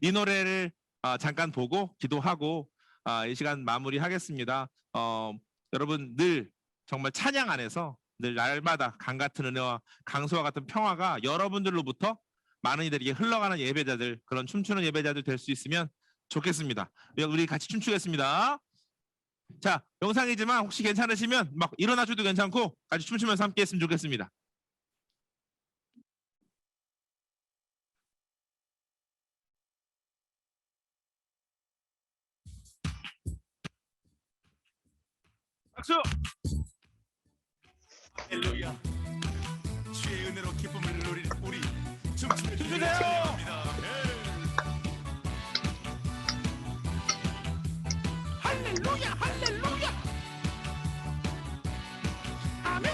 이 노래를 잠깐 보고 기도하고 이 시간 마무리하겠습니다. 여러분 늘 정말 찬양 안에서 늘 날마다 강 같은 은혜와 강수와 같은 평화가 여러분들로부터 많은 이들에게 흘러가는 예배자들, 그런 춤추는 예배자들 될 수 있으면 좋겠습니다. 우리 같이 춤추겠습니다. 자, 영상이지만 혹시 괜찮으시면 막 일어나줘도 괜찮고 같이 춤추면서 함께 했으면 좋겠습니다. 박수! 할렐루야. 주의 은혜로 기쁨을 누리는 우리 춤추세요. 할렐루야, 할렐루야. 아멘.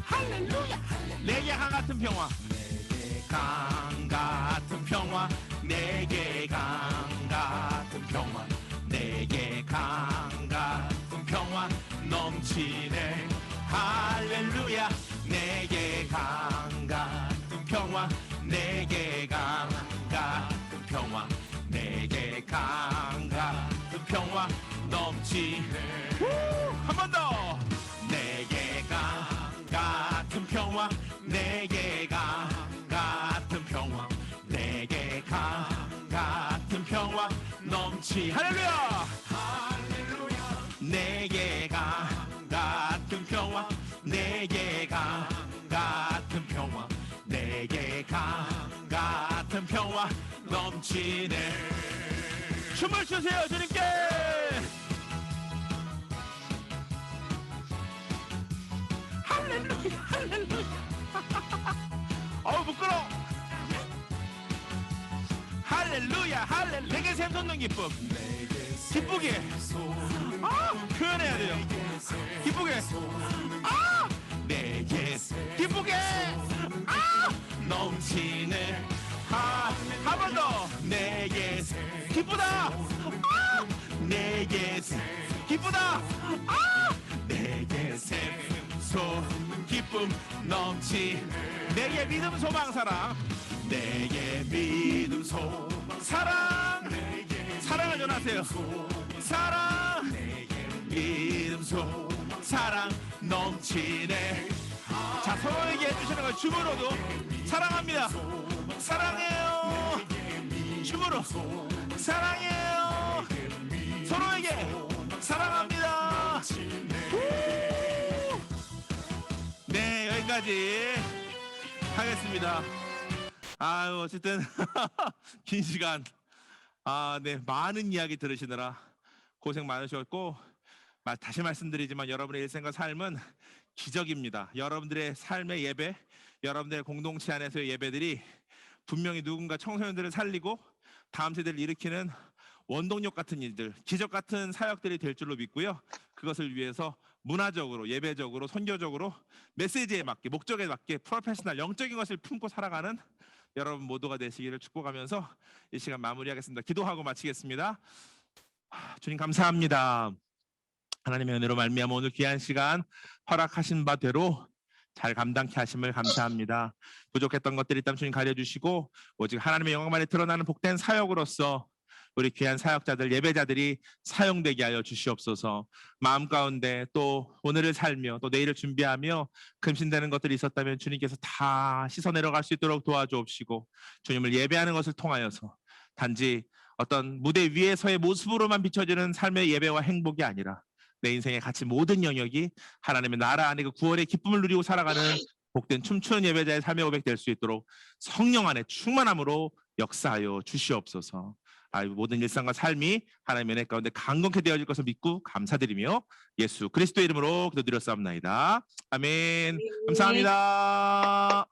할렐루야. 내게 강 같은 평화. 내게 강 같은 평화. 내게 강 같은 평화. 내게 강 같은 평화 넘치네. 할렐루야. 내게 강 같은 평화. 내게 강 같은 평화. 내게 강 같은 평화 넘치네. 한 번 더. 내게 강 같은 평화. 내게 강 같은 평화. 내게 강 같은 평화 넘치. 할렐루야. 할렐루야. 내게 강 같은 평화. 내게 강 같은 평화. 내게 강 같은 평화 넘치네. 춤을 추세요 주님께. 할렐루야, 할렐루야. 부끄러워. 할렐루야, 할렐루야. 내게 샘솟는 기쁨. 기쁘게 표현해야 돼요. 기쁘게 내게 기쁘게 넘치네. 한 번 더. 내게 기쁘다. 내게 기쁘다. 내게 샘솟는 기쁨 넘치. 내게 믿음 소망 사랑. 내게 믿음 소망 사랑. 사랑을 전하세요. 사랑. 믿음 소망 사랑 넘치네. 자, 서로에게 해주시는 걸 춤으로도 사랑합니다. 사랑해요. 춤으로 사랑해요. 서로에게 사랑합니다. 네, 여기까지 하겠습니다. 아유, 어쨌든 긴 시간 네, 많은 이야기 들으시느라 고생 많으셨고, 다시 말씀드리지만 여러분의 일생과 삶은 기적입니다. 여러분들의 삶의 예배, 여러분들의 공동체 안에서의 예배들이 분명히 누군가 청소년들을 살리고 다음 세대를 일으키는 원동력 같은 일들, 기적 같은 사역들이 될 줄로 믿고요. 그것을 위해서 문화적으로, 예배적으로, 선교적으로 메시지에 맞게, 목적에 맞게 프로페셔널, 영적인 것을 품고 살아가는 여러분 모두가 되시기를 축복하면서 이 시간 마무리하겠습니다. 기도하고 마치겠습니다. 주님 감사합니다. 하나님의 은혜로 말미암아 오늘 귀한 시간 허락하신 바대로 잘 감당케 하심을 감사합니다. 부족했던 것들이 있다면 주님 가려주시고 오직 하나님의 영광만이 드러나는 복된 사역으로서 우리 귀한 사역자들, 예배자들이 사용되게 하여 주시옵소서. 마음 가운데 또 오늘을 살며 또 내일을 준비하며 금신되는 것들이 있었다면 주님께서 다 씻어내려갈 수 있도록 도와주옵시고, 주님을 예배하는 것을 통하여서 단지 어떤 무대 위에서의 모습으로만 비춰지는 삶의 예배와 행복이 아니라 내 인생의 가치 모든 영역이 하나님의 나라 안에 그 구원의 기쁨을 누리고 살아가는 복된 춤추는 예배자의 삶의 고백 될 수 있도록 성령 안에 충만함으로 역사하여 주시옵소서. 모든 일상과 삶이 하나님의 은혜 가운데 강건케 되어질 것을 믿고 감사드리며 예수 그리스도의 이름으로 기도드렸사옵나이다. 아멘. 감사합니다.